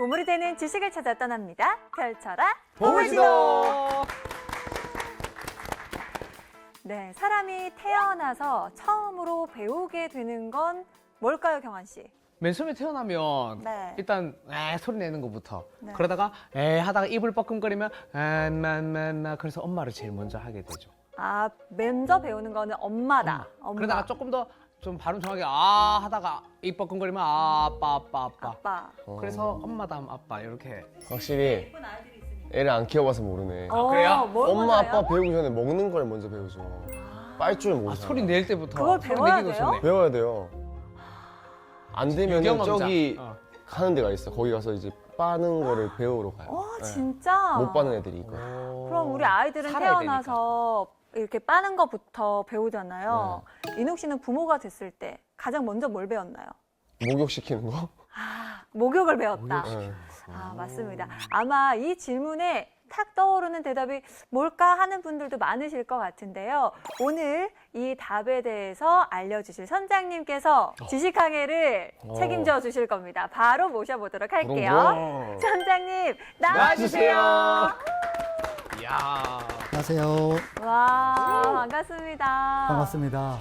보물이 되는 지식을 찾아 떠납니다. 펼쳐라 보물지도. 네, 사람이 태어나서 처음으로 배우게 되는 건 뭘까요, 경환 씨? 맨 처음에 태어나면 네. 일단 소리 내는 것부터 네. 그러다가 하다가 입을 뻐끔거리면 나 그래서 엄마를 제일 먼저 하게 되죠. 아, 먼저 배우는 거는 엄마다. 엄마. 그러다가 조금 더 좀 발음 정하게 하다가 입 뻐끔거리면 아빠. 아빠. 그래서 엄마 다음 아빠 이렇게. 확실히 애를 안 키워봐서 모르네. 그래요? 뭘 엄마 먼저 해요? 아빠 배우기 전에 먹는 걸 먼저 배우죠. 빨 줄 모르잖아. 소리 낼 때부터 그걸 소리 배워야 내기도 돼요? 전에. 배워야 돼요. 안 되면 유경험자. 저기 어. 하는 데가 있어. 거기 가서 이제 빠는 거를 배우러 가요. 와, 네. 진짜? 못 빠는 애들이 있고. 그럼 우리 아이들은 살아야 태어나서 이렇게 빠는 것부터 배우잖아요. 네. 인욱 씨는 부모가 됐을 때 가장 먼저 뭘 배웠나요? 목욕시키는 거? 아, 목욕을 배웠다. 네. 아, 맞습니다. 아마 이 질문에 탁 떠오르는 대답이 뭘까 하는 분들도 많으실 것 같은데요. 오늘 이 답에 대해서 알려주실 선장님께서 지식항해를 책임져 주실 겁니다. 바로 모셔보도록 할게요. 부릉부릉. 선장님, 나와주세요. 나와주세요. 이야. 안녕하세요. 와, 반갑습니다. 반갑습니다.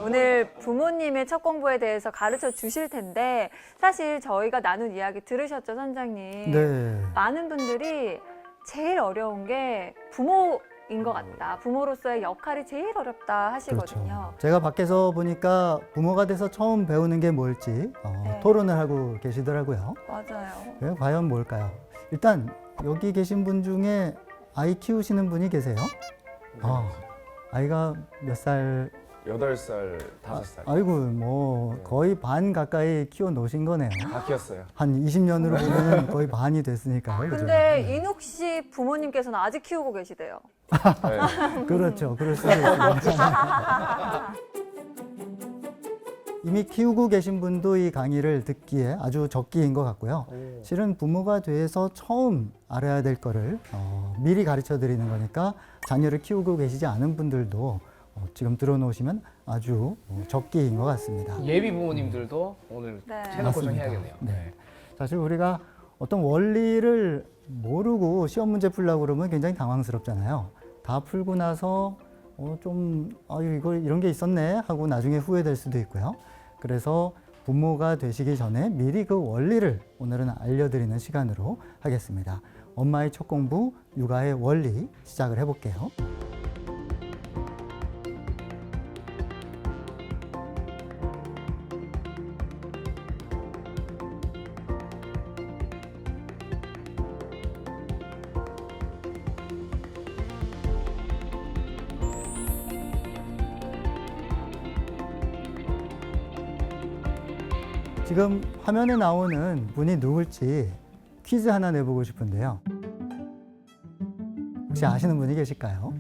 오늘 부모님의 첫 공부에 대해서 가르쳐 주실 텐데 사실 저희가 나눈 이야기 들으셨죠, 선장님? 네. 많은 분들이 제일 어려운 게 부모인 것 같다. 부모로서의 역할이 제일 어렵다 하시거든요. 그렇죠. 제가 밖에서 보니까 부모가 돼서 처음 배우는 게 뭘지 네. 토론을 하고 계시더라고요. 맞아요. 네, 과연 뭘까요? 일단 여기 계신 분 중에 아이 키우시는 분이 계세요? 아이가 몇 살? 8살, 5살. 아이고 뭐 거의 반 가까이 키워 놓으신 거네요. 다 키웠어요. 한 20년으로 보면 거의 반이 됐으니까요. 그죠? 근데 인욱 씨 부모님께서는 아직 키우고 계시대요. 네. 그렇죠. 그럴 수도 있죠. 이미 키우고 계신 분도 이 강의를 듣기에 아주 적기인 것 같고요. 실은 부모가 돼서 처음 알아야 될 거를 미리 가르쳐 드리는 거니까 자녀를 키우고 계시지 않은 분들도 지금 들어놓으시면 아주 적기인 것 같습니다. 예비 부모님들도 오늘 네. 채널 고정해야겠네요. 네. 사실 우리가 어떤 원리를 모르고 시험 문제 풀려고 그러면 굉장히 당황스럽잖아요. 다 풀고 나서 이걸 이런 게 있었네 하고 나중에 후회될 수도 있고요. 그래서 부모가 되시기 전에 미리 그 원리를 오늘은 알려드리는 시간으로 하겠습니다. 엄마의 첫 공부, 육아의 원리 시작을 해볼게요. 지금 화면에 나오는 분이 누굴지 퀴즈 하나 내보고 싶은데요. 혹시 아시는 분이 계실까요?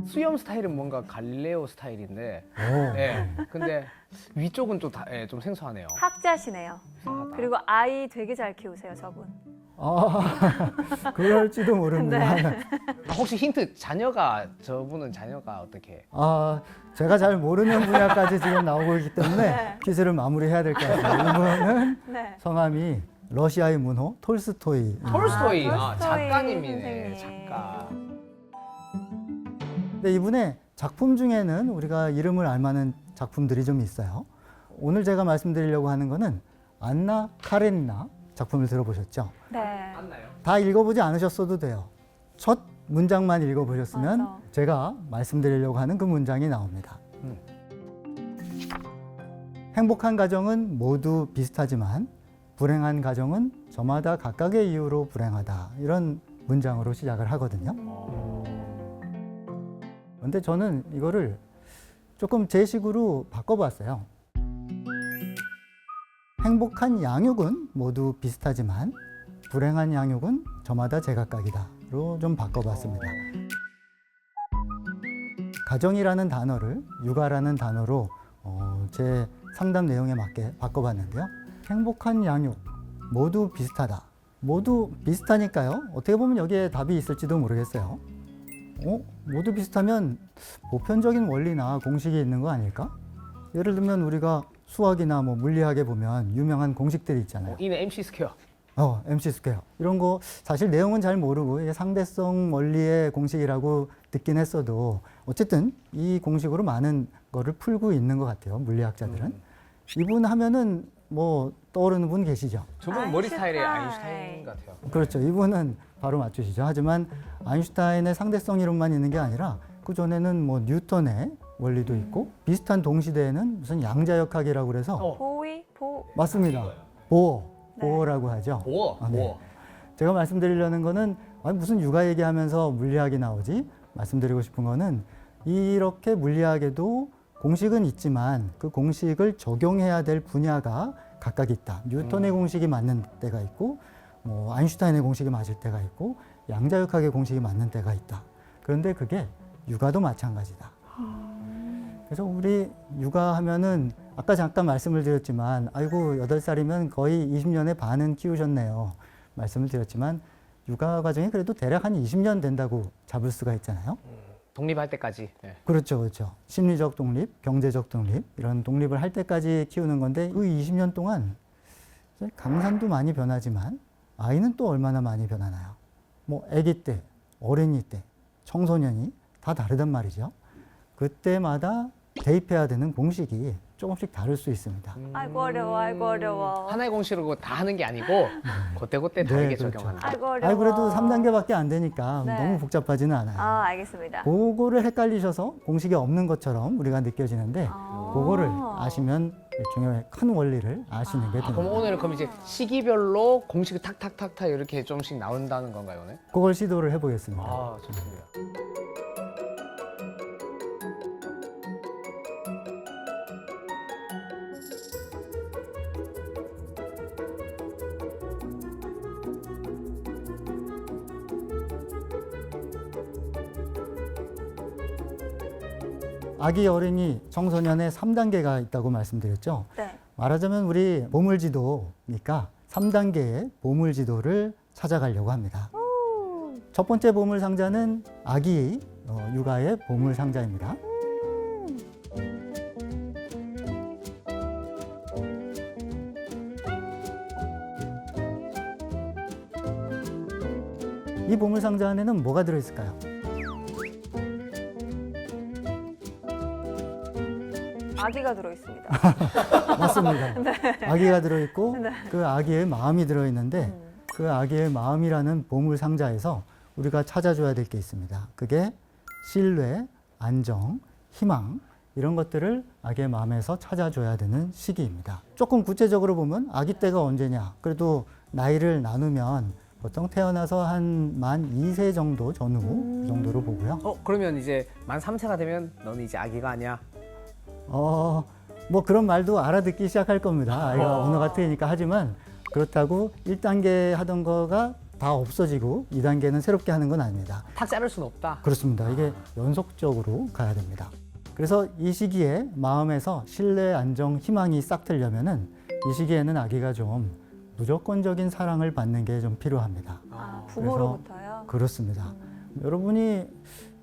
수염 스타일은 뭔가 갈릴레오 스타일인데, 오. 근데 위쪽은 좀 생소하네요. 학자시네요. 이상하다. 그리고 아이 되게 잘 키우세요, 저분. 그럴지도 모릅니다. 혹시 힌트, 저분은 자녀가 어떻게? 제가 잘 모르는 분야까지 지금 나오고 있기 때문에 퀴즈를 마무리해야 될 것 같아요. 이분은 네. 성함이 러시아의 문호 톨스토이. 톨스토이, 톨스토이 작가님이네, 선생님. 작가. 근데 이분의 작품 중에는 우리가 이름을 알만한 작품들이 좀 있어요. 오늘 제가 말씀드리려고 하는 거는 안나 카레니나 작품을 들어보셨죠? 네. 맞나요? 다 읽어보지 않으셨어도 돼요. 첫 문장만 읽어보셨으면 맞아. 제가 말씀드리려고 하는 그 문장이 나옵니다. 행복한 가정은 모두 비슷하지만 불행한 가정은 저마다 각각의 이유로 불행하다. 이런 문장으로 시작을 하거든요. 그런데 저는 이거를 조금 제 식으로 바꿔봤어요. 행복한 양육은 모두 비슷하지만 불행한 양육은 저마다 제각각이다로 좀 바꿔봤습니다. 가정이라는 단어를 육아라는 단어로 제 상담 내용에 맞게 바꿔봤는데요. 행복한 양육, 모두 비슷하다. 모두 비슷하니까요. 어떻게 보면 여기에 답이 있을지도 모르겠어요. 모두 비슷하면 보편적인 원리나 공식이 있는 거 아닐까? 예를 들면 우리가 수학이나 뭐 물리학에 보면 유명한 공식들이 있잖아요. 이는 MC 스퀘어. MC 스퀘어. 이런 거 사실 내용은 잘 모르고 이게 상대성 원리의 공식이라고 듣긴 했어도 어쨌든 이 공식으로 많은 거를 풀고 있는 것 같아요. 물리학자들은. 이분 하면은 뭐 떠오르는 분 계시죠? 저분 머리 스타일이 아인슈타인. 아인슈타인 같아요. 그렇죠. 이분은 바로 맞추시죠. 하지만 아인슈타인의 상대성 이론만 있는 게 아니라 그 전에는 뭐 뉴턴의 원리도 있고 비슷한 동시대에는 무슨 양자역학이라고 그래서 보위, 맞습니다. 보어라고 하죠. 보어. 네. 보어. 제가 말씀드리려는 거는 아니, 무슨 육아 얘기하면서 물리학이 나오지? 말씀드리고 싶은 거는 이렇게 물리학에도 공식은 있지만 그 공식을 적용해야 될 분야가 각각 있다. 뉴턴의 공식이 맞는 때가 있고 뭐 아인슈타인의 공식이 맞을 때가 있고 양자역학의 공식이 맞는 때가 있다. 그런데 그게 육아도 마찬가지다. 그래서 우리 육아하면은 아까 잠깐 말씀을 드렸지만 아이고 8살이면 거의 20년의 반은 키우셨네요. 말씀을 드렸지만 육아 과정이 그래도 대략 한 20년 된다고 잡을 수가 있잖아요. 독립할 때까지. 네. 그렇죠, 그렇죠. 심리적 독립, 경제적 독립 이런 독립을 할 때까지 키우는 건데 그 20년 동안 강산도 많이 변하지만 아이는 또 얼마나 많이 변하나요? 뭐 아기 때, 어린이 때, 청소년이 다 다르단 말이죠. 그때마다 대입해야 되는 공식이 조금씩 다를 수 있습니다. 아이고 어려워, 아이고 어려워. 하나의 공식으로 다 하는 게 아니고 그때그때 다르게 그렇죠. 적용하는. 아이고 어려워. 그래도 3단계밖에 안 되니까 네. 너무 복잡하지는 않아요. 알겠습니다. 그거를 헷갈리셔서 공식이 없는 것처럼 우리가 느껴지는데 그거를 아시면 일종의 큰 원리를 아시는 게 됩니다. 그럼 오늘은 그럼 이제 시기별로 공식이 탁탁탁탁 이렇게 조금씩 나온다는 건가요, 오늘? 그걸 시도를 해보겠습니다. 좋습니다. 아기, 어린이, 청소년의 3단계가 있다고 말씀드렸죠. 네. 말하자면 우리 보물지도니까 3단계의 보물지도를 찾아가려고 합니다. 첫 번째 보물상자는 아기 육아의 보물상자입니다. 이 보물상자 안에는 뭐가 들어있을까요? 아기가 들어있습니다. 맞습니다. 아기가 들어있고 그 아기의 마음이 들어있는데 그 아기의 마음이라는 보물 상자에서 우리가 찾아줘야 될 게 있습니다. 그게 신뢰, 안정, 희망 이런 것들을 아기의 마음에서 찾아줘야 되는 시기입니다. 조금 구체적으로 보면 아기 때가 언제냐? 그래도 나이를 나누면 보통 태어나서 한 만 2세 정도 전후 그 정도로 보고요. 그러면 이제 만 3세가 되면 너는 이제 아기가 아니야. 뭐 그런 말도 알아듣기 시작할 겁니다. 아이가 언어가 트이니까. 하지만 그렇다고 1단계 하던 거가 다 없어지고 2단계는 새롭게 하는 건 아닙니다. 탁 자를 수는 없다. 그렇습니다. 이게 연속적으로 가야 됩니다. 그래서 이 시기에 마음에서 신뢰, 안정, 희망이 싹 틀려면은 이 시기에는 아기가 좀 무조건적인 사랑을 받는 게 좀 필요합니다. 부모로부터요? 그렇습니다. 여러분이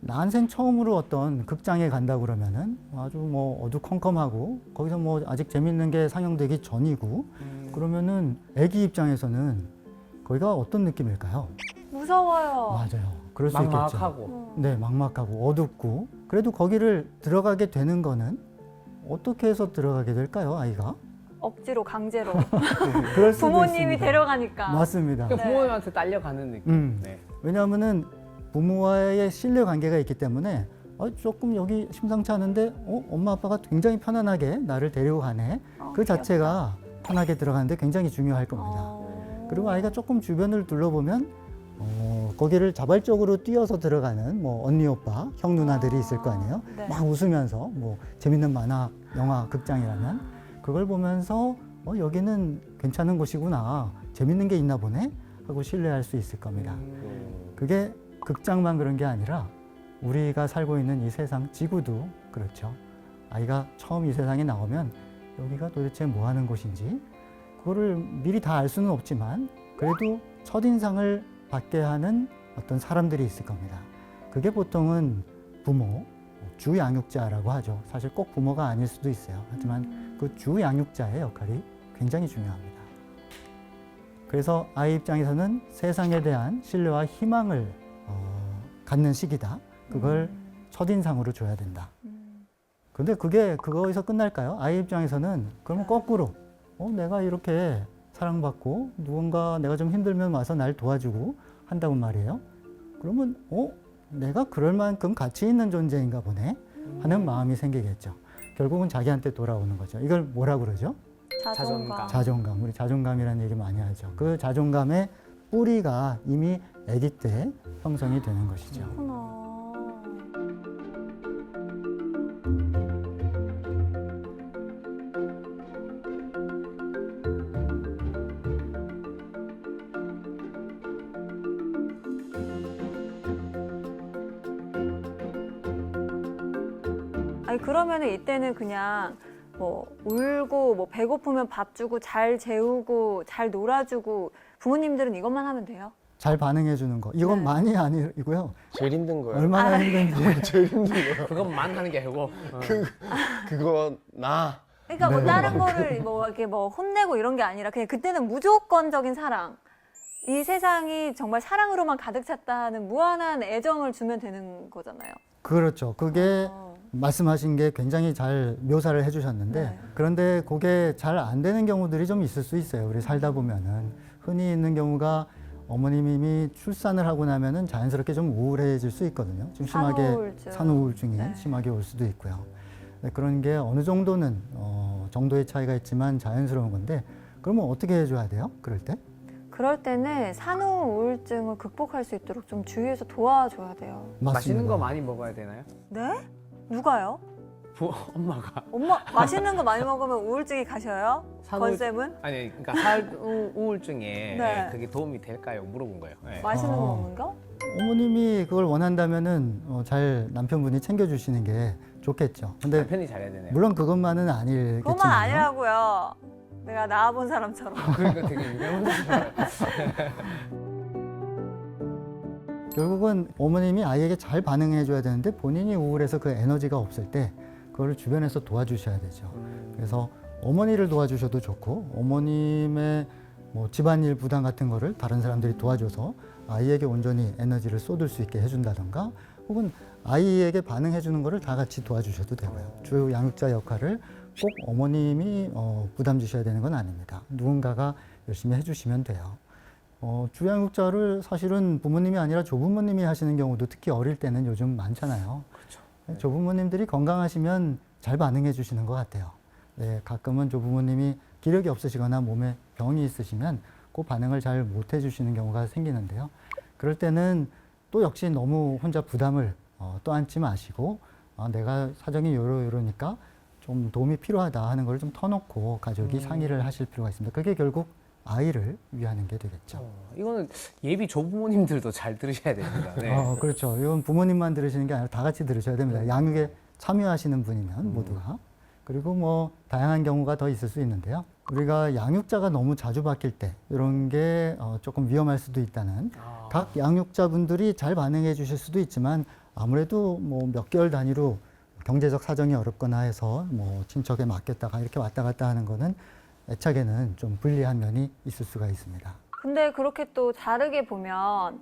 난생 처음으로 어떤 극장에 간다 그러면은 아주 뭐 어두컴컴하고 거기서 뭐 아직 재밌는 게 상영되기 전이고 그러면은 아기 입장에서는 거기가 어떤 느낌일까요? 무서워요. 맞아요. 그럴 수 있겠죠. 막막하고. 네, 막막하고 어둡고 그래도 거기를 들어가게 되는 거는 어떻게 해서 들어가게 될까요, 아이가? 억지로 강제로 그럴 수도 부모님이 있습니다. 데려가니까. 맞습니다. 그러니까 부모님한테 딸려가는 느낌. 네. 왜냐하면은 부모와의 신뢰 관계가 있기 때문에 조금 여기 심상치 않은데 엄마 아빠가 굉장히 편안하게 나를 데리고 가네. 그 자체가 편하게 들어가는데 굉장히 중요할 겁니다. 그리고 아이가 조금 주변을 둘러보면 거기를 자발적으로 뛰어서 들어가는 뭐 언니 오빠, 형 누나들이 있을 거 아니에요. 네. 막 웃으면서 뭐 재밌는 만화, 영화, 극장이라면 그걸 보면서 여기는 괜찮은 곳이구나, 재밌는 게 있나 보네 하고 신뢰할 수 있을 겁니다. 그게 극장만 그런 게 아니라 우리가 살고 있는 이 세상, 지구도 그렇죠. 아이가 처음 이 세상에 나오면 여기가 도대체 뭐 하는 곳인지 그거를 미리 다 알 수는 없지만 그래도 첫인상을 받게 하는 어떤 사람들이 있을 겁니다. 그게 보통은 부모, 주양육자라고 하죠. 사실 꼭 부모가 아닐 수도 있어요. 하지만 그 주양육자의 역할이 굉장히 중요합니다. 그래서 아이 입장에서는 세상에 대한 신뢰와 희망을 갖는 시기다. 그걸 첫인상으로 줘야 된다. 근데 그게 그거에서 끝날까요? 아이 입장에서는 그러면 거꾸로 내가 이렇게 사랑받고 누군가 내가 좀 힘들면 와서 날 도와주고 한다고 말이에요. 그러면 내가 그럴 만큼 가치 있는 존재인가 보네 하는 마음이 생기겠죠. 결국은 자기한테 돌아오는 거죠. 이걸 뭐라 그러죠? 자존감. 자존감. 우리 자존감이라는 얘기 많이 하죠. 그 자존감의 뿌리가 이미 아기 때 형성이 되는 것이죠. 그렇구나. 아니 그러면은 이때는 그냥 뭐 울고 뭐 배고프면 밥 주고 잘 재우고 잘 놀아주고 부모님들은 이것만 하면 돼요? 잘 반응해 주는 거. 이건 네. 많이 아니고요. 제일 힘든 거예요. 얼마나 힘든지. 제일 힘든 거예요. 그것만 하는 게 아니고 그거 나. 그러니까 뭐 네. 다른 거를 뭐 이렇게 뭐 혼내고 이런 게 아니라 그냥 그때는 무조건적인 사랑. 이 세상이 정말 사랑으로만 가득 찼다는 무한한 애정을 주면 되는 거잖아요. 그렇죠. 그게 말씀하신 게 굉장히 잘 묘사를 해주셨는데 네. 그런데 그게 잘 안 되는 경우들이 좀 있을 수 있어요. 우리 살다 보면은 흔히 있는 경우가 어머님이 출산을 하고 나면은 자연스럽게 좀 우울해질 수 있거든요. 좀 심하게 산후우울증. 산후우울증이 네. 심하게 올 수도 있고요. 네, 그런 게 어느 정도는 정도의 차이가 있지만 자연스러운 건데 그러면 어떻게 해줘야 돼요? 그럴 때? 그럴 때는 산후우울증을 극복할 수 있도록 좀 주위에서 도와줘야 돼요. 맛있는 거 많이 먹어야 되나요? 네? 누가요? 엄마가 엄마 맛있는 거 많이 먹으면 우울증이 가셔요? 산후- 건쌤은? 아니 그러니까 우울증에 네. 그게 도움이 될까요? 물어본 거예요. 네. 맛있는 거 어. 먹는 거? 어머님이 그걸 원한다면은 잘 남편분이 챙겨주시는 게 좋겠죠. 근데 남편이 잘해야 되네요. 물론 그것만은 아니겠지만 그것만 아니라고요. 내가 낳아본 사람처럼. 그러니까 되게 유명한 거잖아요. 결국은 어머님이 아이에게 잘 반응해 줘야 되는데 본인이 우울해서 그 에너지가 없을 때 그걸 주변에서 도와주셔야 되죠. 그래서 어머니를 도와주셔도 좋고 어머님의 뭐 집안일 부담 같은 거를 다른 사람들이 도와줘서 아이에게 온전히 에너지를 쏟을 수 있게 해준다던가 혹은 아이에게 반응해 주는 거를 다 같이 도와주셔도 되고요. 주 양육자 역할을 꼭 어머님이 부담 주셔야 되는 건 아닙니다. 누군가가 열심히 해주시면 돼요. 주양육자를 사실은 부모님이 아니라 조부모님이 하시는 경우도 특히 어릴 때는 요즘 많잖아요. 그렇죠. 조부모님들이 건강하시면 잘 반응해 주시는 것 같아요. 네, 가끔은 조부모님이 기력이 없으시거나 몸에 병이 있으시면 그 반응을 잘 못 해주시는 경우가 생기는데요. 그럴 때는 또 역시 너무 혼자 부담을 떠안지 마시고 내가 사정이 요러니까 좀 도움이 필요하다 하는 걸 좀 터놓고 가족이 상의를 하실 필요가 있습니다. 그게 결국 아이를 위하는 게 되겠죠. 이거는 예비 조부모님들도 잘 들으셔야 됩니다. 네. 그렇죠. 이건 부모님만 들으시는 게 아니라 다 같이 들으셔야 됩니다. 양육에 참여하시는 분이면 모두가. 그리고 뭐 다양한 경우가 더 있을 수 있는데요. 우리가 양육자가 너무 자주 바뀔 때 이런 게 조금 위험할 수도 있다는 각 양육자분들이 잘 반응해 주실 수도 있지만 아무래도 뭐 몇 개월 단위로 경제적 사정이 어렵거나 해서 뭐 친척에 맡겼다가 이렇게 왔다 갔다 하는 거는 애착에는 좀 불리한 면이 있을 수가 있습니다. 근데 그렇게 또 다르게 보면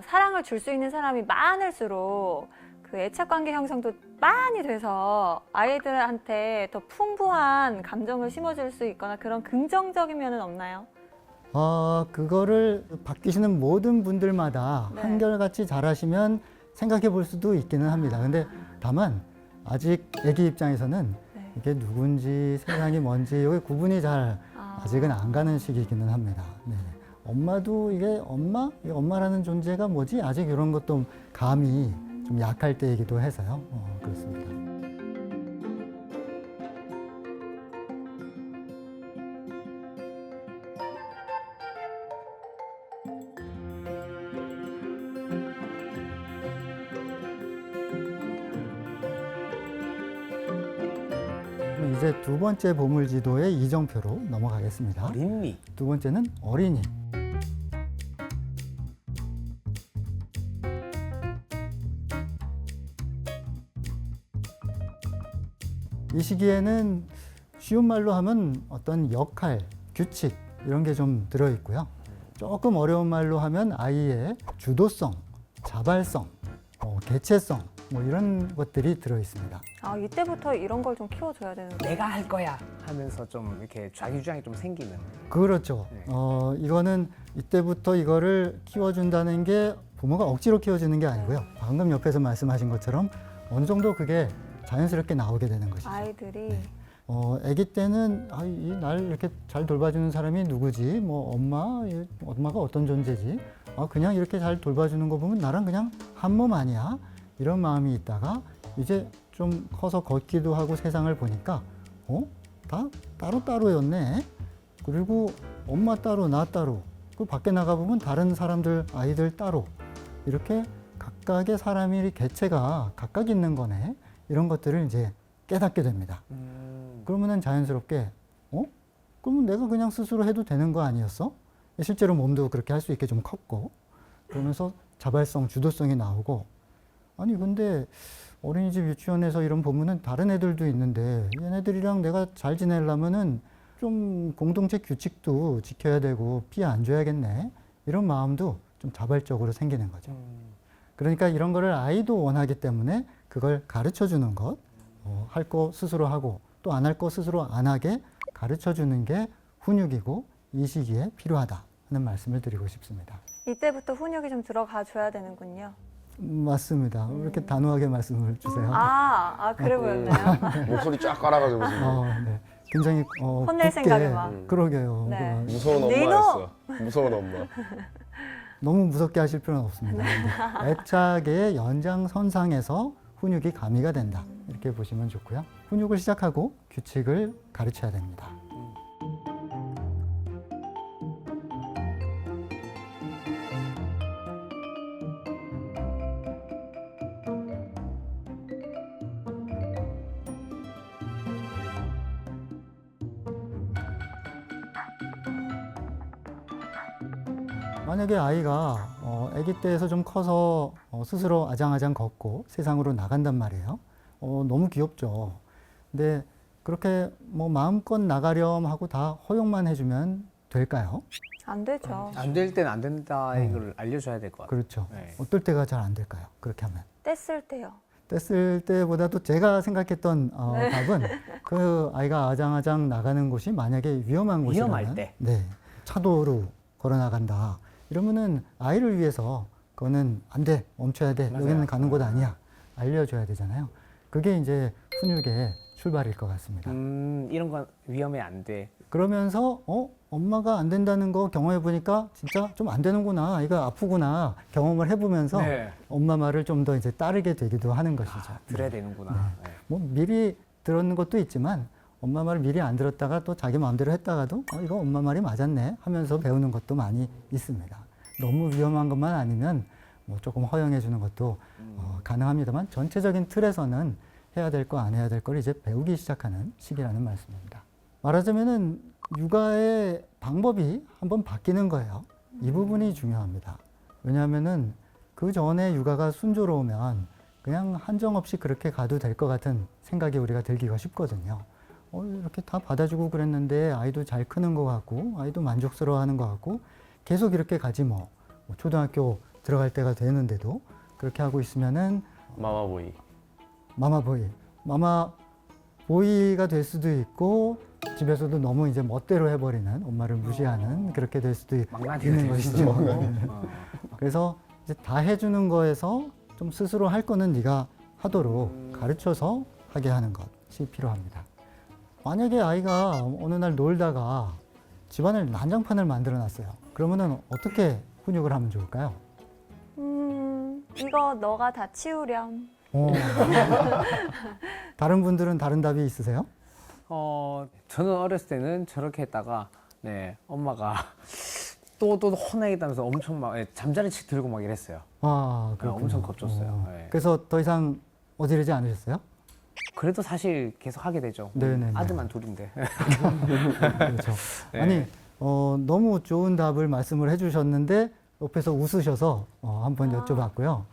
사랑을 줄 수 있는 사람이 많을수록 그 애착관계 형성도 많이 돼서 아이들한테 더 풍부한 감정을 심어줄 수 있거나 그런 긍정적인 면은 없나요? 그거를 바뀌시는 모든 분들마다 네. 한결같이 잘하시면 생각해 볼 수도 있기는 합니다. 근데 다만 아직 아기 입장에서는 네. 이게 누군지 세상이 뭔지 이게 구분이 잘 아직은 안 가는 시기이기는 합니다. 네. 엄마도 이게 엄마라는 존재가 뭐지? 아직 이런 것도 감이 좀 약할 때이기도 해서요. 그렇습니다. 이제 두 번째 보물지도의 이정표로 넘어가겠습니다. 어린이. 두 번째는 어린이. 이 시기에는 쉬운 말로 하면 어떤 역할, 규칙 이런 게 좀 들어있고요. 조금 어려운 말로 하면 아이의 주도성, 자발성, 개체성 뭐 이런 것들이 들어있습니다. 아, 이때부터 이런 걸 좀 키워줘야 되는 거예요. 내가 할 거야 하면서 좀 이렇게 자기 주장이 좀 생기는. 그렇죠. 네. 이거는 이때부터 이거를 키워준다는 게 부모가 억지로 키워주는 게 아니고요. 방금 옆에서 말씀하신 것처럼 어느 정도 그게 자연스럽게 나오게 되는 것이죠. 아이들이 네. 아기 때는 날 이렇게 잘 돌봐주는 사람이 누구지? 뭐 엄마가 어떤 존재지? 그냥 이렇게 잘 돌봐주는 거 보면 나랑 그냥 한 몸 아니야? 이런 마음이 있다가 이제 좀 커서 걷기도 하고 세상을 보니까 다 따로따로였네. 그리고 엄마 따로 나 따로. 그 밖에 나가 보면 다른 사람들 아이들 따로. 이렇게 각각의 사람이 개체가 각각 있는 거네. 이런 것들을 이제 깨닫게 됩니다. 그러면은 자연스럽게 그러면 내가 그냥 스스로 해도 되는 거 아니었어? 실제로 몸도 그렇게 할 수 있게 좀 컸고 그러면서 자발성, 주도성이 나오고 아니 근데 어린이집 유치원에서 이런 보면은 다른 애들도 있는데 얘네들이랑 내가 잘 지내려면은 좀 공동체 규칙도 지켜야 되고 피해 안 줘야겠네 이런 마음도 좀 자발적으로 생기는 거죠. 그러니까 이런 거를 아이도 원하기 때문에 그걸 가르쳐 주는 것, 할 거 스스로 하고 또 안 할 거 스스로 안 하게 가르쳐 주는 게 훈육이고 이 시기에 필요하다 하는 말씀을 드리고 싶습니다. 이때부터 훈육이 좀 들어가 줘야 되는군요. 맞습니다. 왜 이렇게 단호하게 말씀을 주세요? 그래 보였나요? 목소리 쫙 깔아가지고 지금. 네. 굉장히 혼낼 곱게, 생각에 막. 그러게요. 네. 무서운 니노! 엄마였어. 무서운 엄마. 너무 무섭게 하실 필요는 없습니다. 근데 애착의 연장선상에서 훈육이 가미가 된다. 이렇게 보시면 좋고요. 훈육을 시작하고 규칙을 가르쳐야 됩니다. 만약에 아이가 아기 때에서 좀 커서 스스로 아장아장 걷고 세상으로 나간단 말이에요. 너무 귀엽죠. 근데 그렇게 뭐 마음껏 나가렴 하고 다 허용만 해주면 될까요? 안 되죠. 안 될 때는 안 된다 이걸 알려줘야 될 것 같아요. 그렇죠. 네. 어떨 때가 잘 안 될까요? 그렇게 하면. 뗐을 때요. 뗐을 때보다도 제가 생각했던 네. 답은 그 아이가 아장아장 나가는 곳이 만약에 위험한 곳이라면 위험할 때. 네, 차도로 걸어 나간다. 이러면은 아이를 위해서 그거는 안 돼, 멈춰야 돼. 맞아요. 여기는 가는 곳 아니야. 알려줘야 되잖아요. 그게 이제 훈육의 출발일 것 같습니다. 이런 건 위험해 안 돼. 그러면서 엄마가 안 된다는 거 경험해 보니까 진짜 좀 안 되는구나. 아이가 아프구나. 경험을 해보면서 네. 엄마 말을 좀 더 이제 따르게 되기도 하는 것이죠. 들어야 되는구나. 네. 뭐 미리 들었는 것도 있지만 엄마 말을 미리 안 들었다가 또 자기 마음대로 했다가도 이거 엄마 말이 맞았네 하면서 배우는 것도 많이 있습니다. 너무 위험한 것만 아니면 뭐 조금 허용해 주는 것도 가능합니다만 전체적인 틀에서는 해야 될 거 안 해야 될 걸 이제 배우기 시작하는 시기라는 말씀입니다. 말하자면은 육아의 방법이 한번 바뀌는 거예요. 이 부분이 중요합니다. 왜냐하면은 그 전에 육아가 순조로우면 그냥 한정없이 그렇게 가도 될 것 같은 생각이 우리가 들기가 쉽거든요. 이렇게 다 받아주고 그랬는데 아이도 잘 크는 것 같고 아이도 만족스러워하는 것 같고 계속 이렇게 가지 뭐 초등학교 들어갈 때가 되는데도 그렇게 하고 있으면은 마마보이. 마마보이가 될 수도 있고 집에서도 너무 이제 멋대로 해버리는 엄마를 무시하는 그렇게 될 수도 망나니가 있는 될 수도 것이죠. 그래서 이제 다 해주는 거에서 좀 스스로 할 거는 네가 하도록 가르쳐서 하게 하는 것이 필요합니다. 만약에 아이가 어느 날 놀다가 집안을 난장판을 만들어 놨어요. 그러면은 어떻게 훈육을 하면 좋을까요? 이거 너가 다 치우렴. 다른 분들은 다른 답이 있으세요? 저는 어렸을 때는 저렇게 했다가 네 엄마가 또 혼나겠다면서 엄청 막 잠자리치 들고 막 이랬어요. 그렇군요. 엄청 겁줬어요. 네. 그래서 더 이상 어지르지 않으셨어요? 그래도 사실 계속 하게 되죠. 네네네. 아들만 둘인데. 그렇죠. 네. 아니 너무 좋은 답을 말씀을 해주셨는데 옆에서 웃으셔서 한번 여쭤봤고요.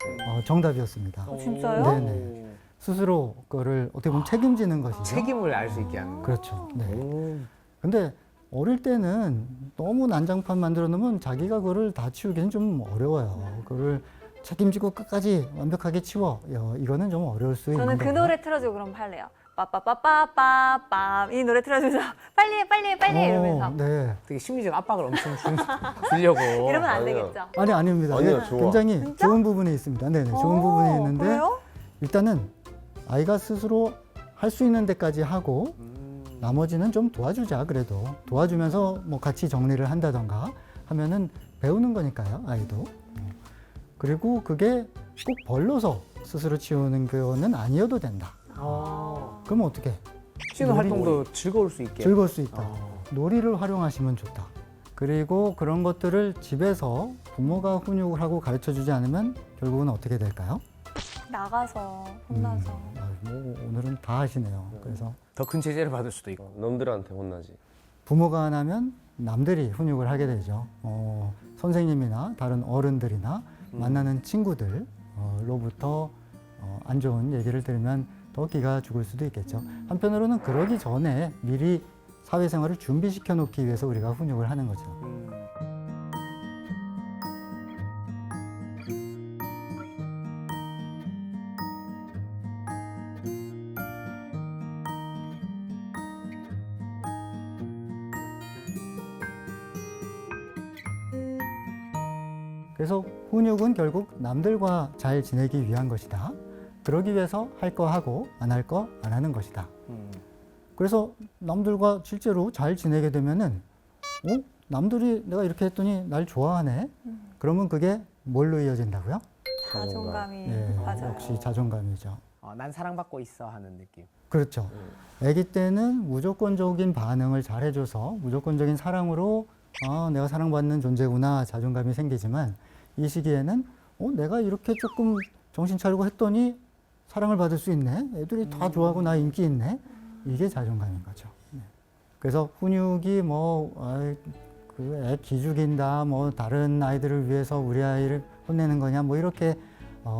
정답이었습니다. 진짜요? 네네. 스스로 그거를 어떻게 보면 책임지는 것이죠. 책임을 알 수 있게 하는 거. 그렇죠. 네. 오. 근데 어릴 때는 너무 난장판 만들어 놓으면 자기가 그거를 다 치우기는 좀 어려워요. 그거를 책임지고 끝까지 완벽하게 치워. 이거는 좀 어려울 수 있는 저는 그 거고요. 노래 틀어주고 그럼 할래요. 빠빠빠빠빠빰 이 노래 틀어주면서 빨리 해, 빨리 해, 빨리 해 이러면서 네. 되게 심리적 압박을 엄청 주려고. 이러면 안 아니요. 되겠죠. 아니 아닙니다. 아니요, 예, 좋아. 굉장히 진짜? 좋은 부분이 있습니다. 네네. 좋은 부분이 있는데 그래요? 일단은 아이가 스스로 할 수 있는 데까지 하고 나머지는 좀 도와주자. 그래도 도와주면서 뭐 같이 정리를 한다던가 하면은 배우는 거니까요. 아이도. 그리고 그게 꼭 벌러서 스스로 치우는 거는 아니어도 된다. 그러면 어떻게? 쉬는 놀이. 활동도 즐거울 수 있게. 즐거울 수 있다. 어. 놀이를 활용하시면 좋다. 그리고 그런 것들을 집에서 부모가 훈육을 하고 가르쳐 주지 않으면 결국은 어떻게 될까요? 나가서 혼나서. 뭐 오늘은 다 하시네요. 그래서 더 큰 제재를 받을 수도 있고. 남들한테 혼나지. 부모가 안 하면 남들이 훈육을 하게 되죠. 선생님이나 다른 어른들이나 만나는 친구들로부터 안 좋은 얘기를 들으면 더 기가 죽을 수도 있겠죠. 한편으로는 그러기 전에 미리 사회생활을 준비시켜 놓기 위해서 우리가 훈육을 하는 거죠. 그래서 훈육은 결국 남들과 잘 지내기 위한 것이다. 그러기 위해서 할 거 하고 안 할 거 안 하는 것이다. 그래서 남들과 실제로 잘 지내게 되면은 남들이 내가 이렇게 했더니 날 좋아하네. 그러면 그게 뭘로 이어진다고요? 자존감이 네, 맞아요. 역시 자존감이죠. 난 사랑받고 있어 하는 느낌. 그렇죠. 아기 때는 무조건적인 반응을 잘 해줘서 무조건적인 사랑으로 내가 사랑받는 존재구나 자존감이 생기지만 이 시기에는 내가 이렇게 조금 정신 차리고 했더니 사랑을 받을 수 있네. 애들이 다 좋아하고 나 인기 있네. 이게 자존감인 거죠. 네. 그래서 훈육이 그 애 기죽인다, 뭐 다른 아이들을 위해서 우리 아이를 혼내는 거냐, 뭐 이렇게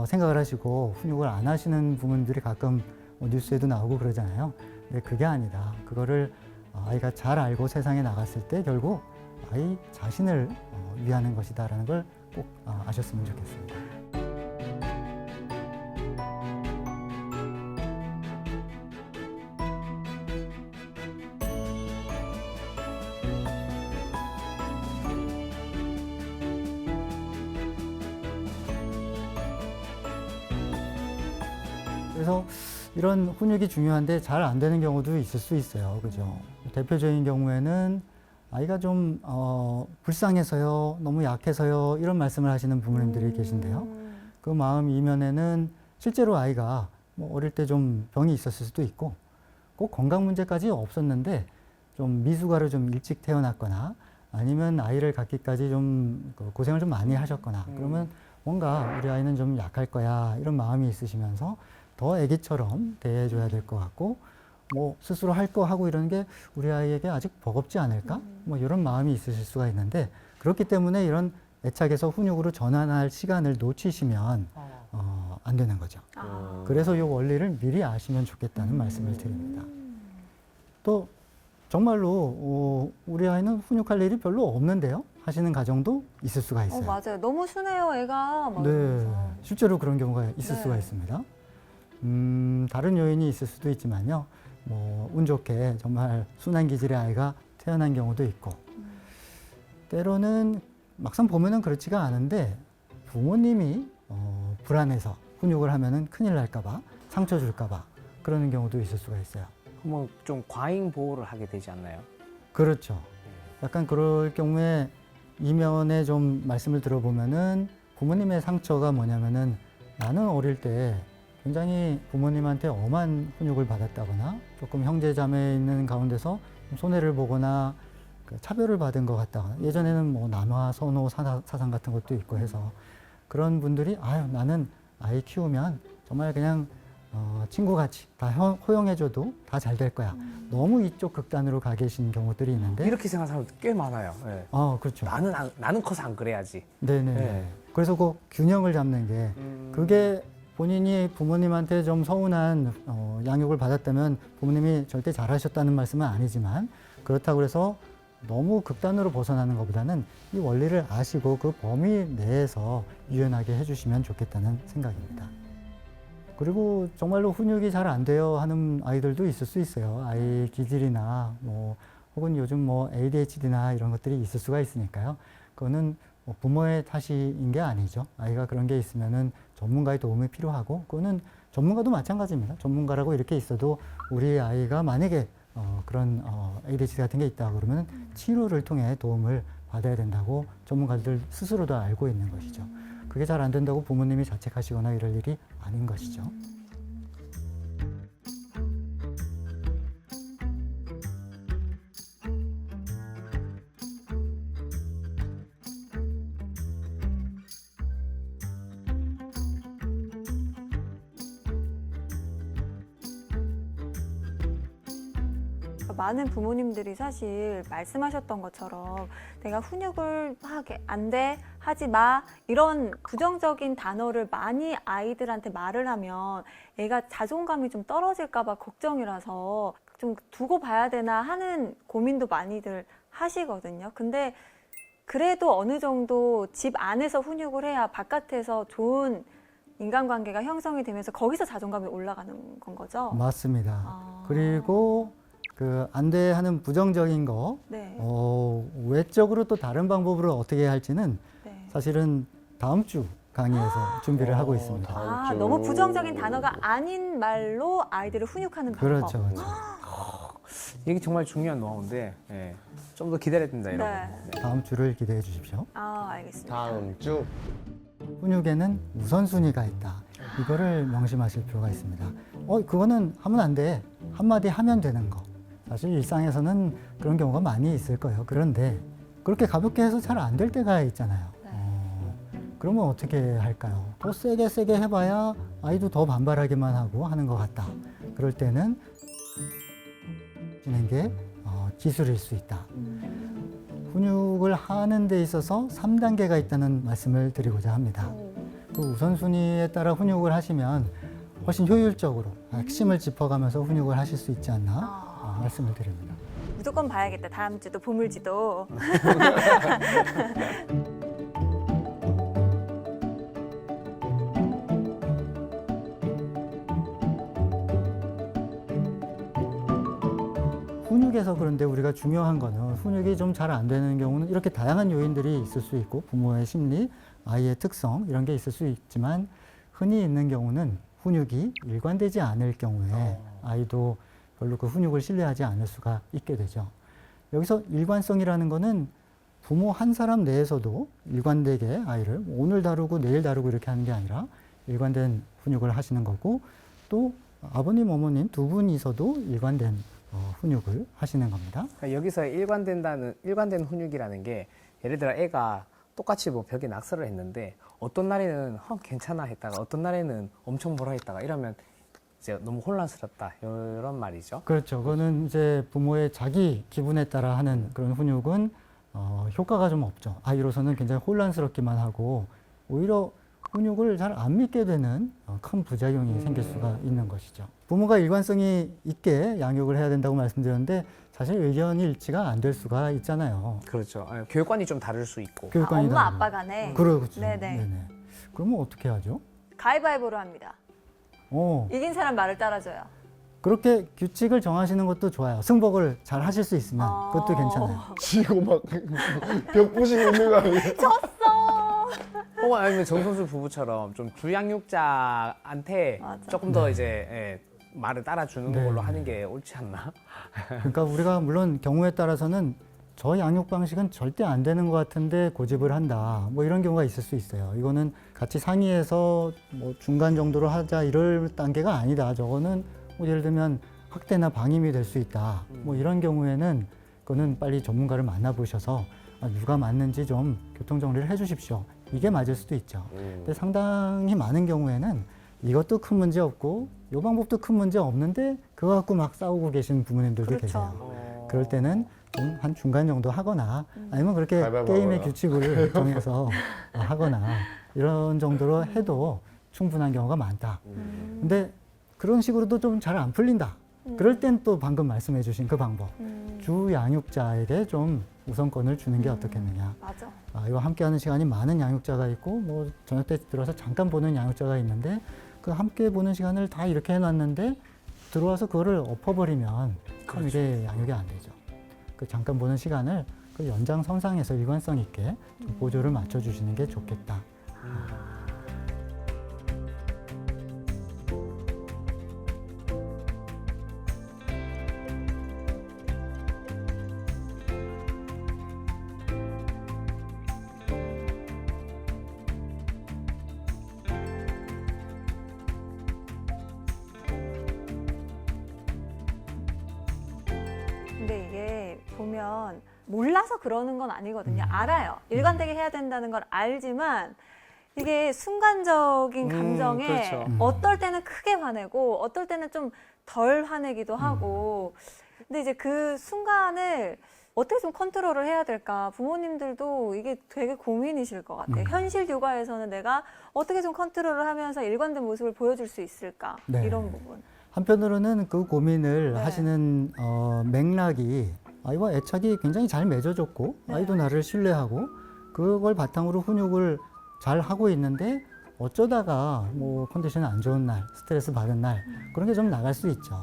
생각을 하시고 훈육을 안 하시는 부모님들이 가끔 뉴스에도 나오고 그러잖아요. 근데 그게 아니다. 그거를 아이가 잘 알고 세상에 나갔을 때 결국 아이 자신을 위하는 것이다라는 걸 꼭 아셨으면 좋겠습니다. 그래서 이런 훈육이 중요한데 잘 안 되는 경우도 있을 수 있어요. 그죠? 대표적인 경우에는 아이가 좀 불쌍해서요, 너무 약해서요, 이런 말씀을 하시는 부모님들이 계신데요. 그 마음 이면에는 실제로 아이가 뭐 어릴 때 좀 병이 있었을 수도 있고 꼭 건강 문제까지 없었는데 좀 미숙아로 좀 일찍 태어났거나 아니면 아이를 갖기까지 좀 고생을 좀 많이 하셨거나 그러면 뭔가 우리 아이는 좀 약할 거야 이런 마음이 있으시면서 더 애기처럼 대해줘야 될 것 같고 뭐 스스로 할 거 하고 이러는 게 우리 아이에게 아직 버겁지 않을까? 뭐 이런 마음이 있으실 수가 있는데 그렇기 때문에 이런 애착에서 훈육으로 전환할 시간을 놓치시면 안 되는 거죠. 그래서 이 원리를 미리 아시면 좋겠다는 말씀을 드립니다. 또 정말로 우리 아이는 훈육할 일이 별로 없는데요 하시는 가정도 있을 수가 있어요. 맞아요. 너무 순해요, 애가. 막 네, 이러면서. 실제로 그런 경우가 있을 네. 수가 있습니다. 다른 요인이 있을 수도 있지만요. 뭐 운 좋게 정말 순한 기질의 아이가 태어난 경우도 있고 때로는 막상 보면은 그렇지가 않은데 부모님이 불안해서 훈육을 하면은 큰일 날까봐 상처 줄까봐 그러는 경우도 있을 수가 있어요. 뭐 좀 과잉 보호를 하게 되지 않나요? 그렇죠. 약간 그럴 경우에 이면에 좀 말씀을 들어보면은 부모님의 상처가 뭐냐면은 나는 어릴 때 굉장히 부모님한테 엄한 훈육을 받았다거나 조금 형제 자매 있는 가운데서 손해를 보거나 차별을 받은 것 같다거나 예전에는 뭐 남아 선호 사상 같은 것도 있고 해서 그런 분들이 나는 아이 키우면 정말 그냥 친구같이 다 허용해줘도 다 잘 될 거야. 너무 이쪽 극단으로 가 계신 경우들이 있는데. 이렇게 생각하는 사람들 꽤 많아요. 예. 그렇죠. 나는 커서 안 그래야지. 네네. 네. 그래서 그 균형을 잡는 게 그게 본인이 부모님한테 좀 서운한 양육을 받았다면 부모님이 절대 잘하셨다는 말씀은 아니지만 그렇다고 해서 너무 극단으로 벗어나는 것보다는 이 원리를 아시고 그 범위 내에서 유연하게 해주시면 좋겠다는 생각입니다. 그리고 정말로 훈육이 잘 안 돼요 하는 아이들도 있을 수 있어요. 아이 기질이나 뭐 혹은 요즘 뭐 ADHD나 이런 것들이 있을 수가 있으니까요. 그거는 부모의 탓인 게 아니죠. 아이가 그런 게 있으면은 전문가의 도움이 필요하고, 그거는 전문가도 마찬가지입니다. 전문가라고 이렇게 있어도 우리 아이가 만약에 그런 ADHD 같은 게 있다 그러면 치료를 통해 도움을 받아야 된다고 전문가들 스스로도 알고 있는 것이죠. 그게 잘 안 된다고 부모님이 자책하시거나 이럴 일이 아닌 것이죠. 많은 부모님들이 사실 말씀하셨던 것처럼 내가 훈육을 안 돼, 하지 마 이런 부정적인 단어를 많이 아이들한테 말을 하면 애가 자존감이 좀 떨어질까 봐 걱정이라서 좀 두고 봐야 되나 하는 고민도 많이들 하시거든요. 근데 그래도 어느 정도 집 안에서 훈육을 해야 바깥에서 좋은 인간관계가 형성이 되면서 거기서 자존감이 올라가는 건 거죠? 맞습니다. 그리고 그 안 돼 하는 부정적인 거, 네. 외적으로 또 다른 방법으로 어떻게 할지는 네. 사실은 다음 주 강의에서 준비를 하고 있습니다. 다음 주. 너무 부정적인 단어가 아닌 말로 아이들을 훈육하는 방법. 그렇죠, 그렇죠. 이게 정말 중요한 노하우인데 좀 더 기다려야 된다 이런 네. 거. 네. 다음 주를 기대해 주십시오. 알겠습니다. 다음 주. 훈육에는 우선순위가 있다. 이거를 명심하실 필요가 있습니다. 그거는 하면 안 돼. 한마디 하면 되는 거. 사실 일상에서는 그런 경우가 많이 있을 거예요. 그런데 그렇게 가볍게 해서 잘 안 될 때가 있잖아요. 그러면 어떻게 할까요? 더 세게 해봐야 아이도 더 반발하기만 하고 하는 것 같다. 그럴 때는 지는 게 기술일 수 있다. 훈육을 하는 데 있어서 3단계가 있다는 말씀을 드리고자 합니다. 그 우선순위에 따라 훈육을 하시면 훨씬 효율적으로 핵심을 짚어가면서 훈육을 하실 수 있지 않나 말씀을 드립니다. 무조건 봐야겠다. 다음 주도 보물지도. 훈육에서 그런데 우리가 중요한 거는 훈육이 좀 잘 안 되는 경우는 이렇게 다양한 요인들이 있을 수 있고 부모의 심리, 아이의 특성 이런 게 있을 수 있지만 흔히 있는 경우는 훈육이 일관되지 않을 경우에 아이도 별로 그 훈육을 신뢰하지 않을 수가 있게 되죠. 여기서 일관성이라는 거는 부모 한 사람 내에서도 일관되게 아이를 오늘 다루고 내일 다루고 이렇게 하는 게 아니라 일관된 훈육을 하시는 거고 또 아버님, 어머님 두 분이서도 일관된 훈육을 하시는 겁니다. 그러니까 여기서 일관된 훈육이라는 게 예를 들어 애가 똑같이 뭐 벽에 낙서를 했는데 어떤 날에는 괜찮아 했다가 어떤 날에는 엄청 뭐라 했다가 이러면 이제 너무 혼란스럽다 이런 말이죠. 그렇죠. 그거는 이제 부모의 자기 기분에 따라 하는 그런 훈육은 효과가 좀 없죠. 아이로서는 굉장히 혼란스럽기만 하고 오히려 훈육을 잘 안 믿게 되는 큰 부작용이 생길 수가 있는 것이죠. 부모가 일관성이 있게 양육을 해야 된다고 말씀드렸는데 사실 의견이 일치가 안 될 수가 있잖아요. 그렇죠. 교육관이 좀 다를 수 있고. 교육관이 엄마 다르고. 아빠 간에 그렇죠. 네네. 네네. 그러면 어떻게 하죠? 가위바위보로 합니다. 이긴 사람 말을 따라줘요. 그렇게 규칙을 정하시는 것도 좋아요. 승복을 잘 하실 수 있으면 그것도 괜찮아요. 지고 막 벽 부시고 있는 거 아니에요? 혹은 아니면 정선수 부부처럼 좀 주양육자한테 맞아. 조금 더 이제 말을 따라주는 네. 걸로 하는 게 옳지 않나? 그러니까 우리가 물론 경우에 따라서는 저 양육 방식은 절대 안 되는 것 같은데 고집을 한다. 뭐 이런 경우가 있을 수 있어요. 이거는 같이 상의해서 뭐 중간 정도로 하자 이럴 단계가 아니다. 저거는 뭐 예를 들면 학대나 방임이 될 수 있다. 뭐 이런 경우에는 그거는 빨리 전문가를 만나보셔서 누가 맞는지 좀 교통정리를 해주십시오. 이게 맞을 수도 있죠. 근데 상당히 많은 경우에는 이것도 큰 문제 없고 이 방법도 큰 문제 없는데 그거 갖고 막 싸우고 계신 부모님들도 그렇죠. 계세요. 그럴 때는 좀 한 중간 정도 하거나 아니면 그렇게 가위바위보 게임의 하거나. 규칙을 정해서 하거나 이런 정도로 해도 충분한 경우가 많다. 근데 그런 식으로도 좀 잘 안 풀린다. 그럴 땐 또 방금 말씀해 주신 그 방법. 주 양육자에게 좀 우선권을 주는 게 어떻겠느냐. 맞아. 이거 함께하는 시간이 많은 양육자가 있고 뭐 저녁 때 들어와서 잠깐 보는 양육자가 있는데 그 함께 보는 시간을 다 이렇게 해놨는데 들어와서 그거를 엎어버리면 참 이게 양육이 안 되죠. 그 잠깐 보는 시간을 그 연장선상에서 일관성 있게 좀 보조를 맞춰주시는 게 좋겠다. 근데 이게 보면 몰라서 그러는 건 아니거든요. 알아요. 일관되게 해야 된다는 걸 알지만 이게 순간적인 감정에 그렇죠. 어떨 때는 크게 화내고 어떨 때는 좀 덜 화내기도 하고 근데 이제 그 순간을 어떻게 좀 컨트롤을 해야 될까 부모님들도 이게 되게 고민이실 것 같아요. 현실 육아에서는 내가 어떻게 좀 컨트롤을 하면서 일관된 모습을 보여줄 수 있을까 네. 이런 부분. 한편으로는 그 고민을 네. 하시는 맥락이 아이와 애착이 굉장히 잘 맺어졌고 네. 아이도 나를 신뢰하고 그걸 바탕으로 훈육을 잘 하고 있는데 어쩌다가 뭐 컨디션이 안 좋은 날, 스트레스 받은 날 그런 게 좀 나갈 수 있죠.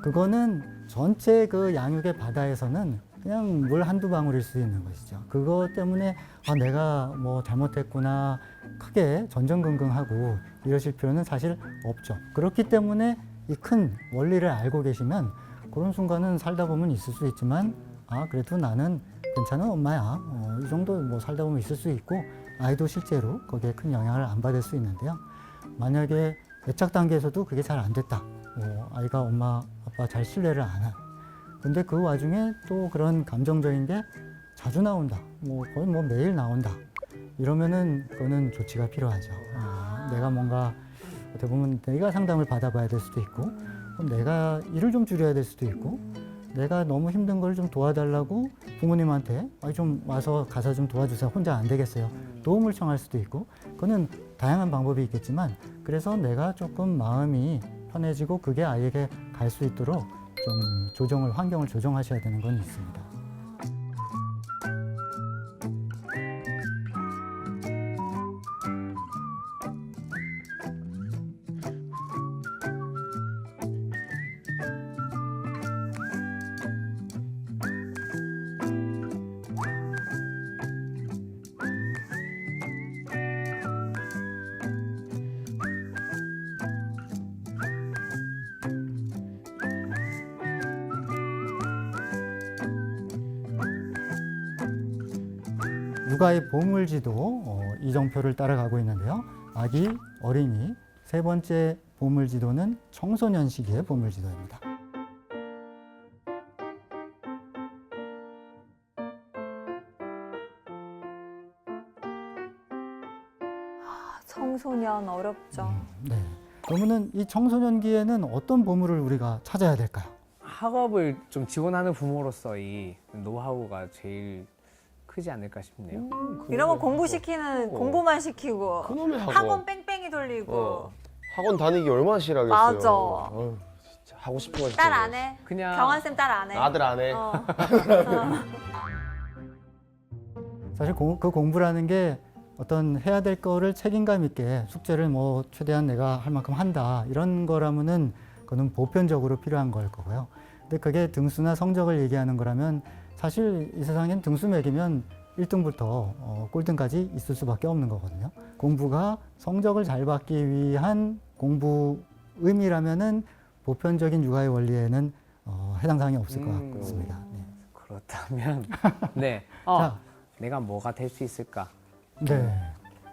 그거는 전체 그 양육의 바다에서는 그냥 물 한두 방울일 수 있는 것이죠. 그것 때문에 내가 뭐 잘못했구나 크게 전전긍긍하고 이러실 필요는 사실 없죠. 그렇기 때문에 이 큰 원리를 알고 계시면 그런 순간은 살다 보면 있을 수 있지만 그래도 나는 괜찮은 엄마야. 이 정도 뭐 살다 보면 있을 수 있고 아이도 실제로 거기에 큰 영향을 안 받을 수 있는데요. 만약에 애착 단계에서도 그게 잘 안 됐다. 아이가 엄마, 아빠 잘 신뢰를 안 해. 근데 그 와중에 또 그런 감정적인 게 자주 나온다. 거의 뭐 매일 나온다. 이러면은 그거는 조치가 필요하죠. 내가 뭔가 어떻게 보면 내가 상담을 받아봐야 될 수도 있고 그럼 내가 일을 좀 줄여야 될 수도 있고 내가 너무 힘든 걸 좀 도와달라고 부모님한테 좀 와서 가서 좀 도와주세요. 혼자 안 되겠어요. 도움을 청할 수도 있고 그거는 다양한 방법이 있겠지만 그래서 내가 조금 마음이 편해지고 그게 아이에게 갈 수 있도록 좀 환경을 조정하셔야 되는 건 있습니다. 육아의 보물지도 이정표를 따라가고 있는데요. 아기, 어린이, 세 번째 보물지도는 청소년 시기의 보물지도입니다. 청소년 어렵죠. 네. 그러면은 이 청소년기에는 어떤 보물을 우리가 찾아야 될까요? 학업을 좀 지원하는 부모로서 이 노하우가 제일 크지 않을까 싶네요. 이러면 공부시키는 공부만 시키고 그놈의 학원 뺑뺑이 돌리고 학원 다니기 얼마나 싫어하겠어요. 맞아. 어휴, 진짜 하고 싶어가지고. 딸 안 해? 그냥 경환쌤 딸 안 해? 아들 안 해. 사실 그 공부라는 게 어떤 해야 될 거를 책임감 있게 숙제를 뭐 최대한 내가 할 만큼 한다 이런 거라면은 그거는 보편적으로 필요한 걸 거고요. 근데 그게 등수나 성적을 얘기하는 거라면 사실 이 세상엔 등수 매기면 1등부터 꼴등까지 있을 수밖에 없는 거거든요. 공부가 성적을 잘 받기 위한 공부 의미라면은 보편적인 육아의 원리에는 해당 사항이 없을 것 같습니다. 네. 그렇다면 네. 자. 내가 뭐가 될 수 있을까? 네,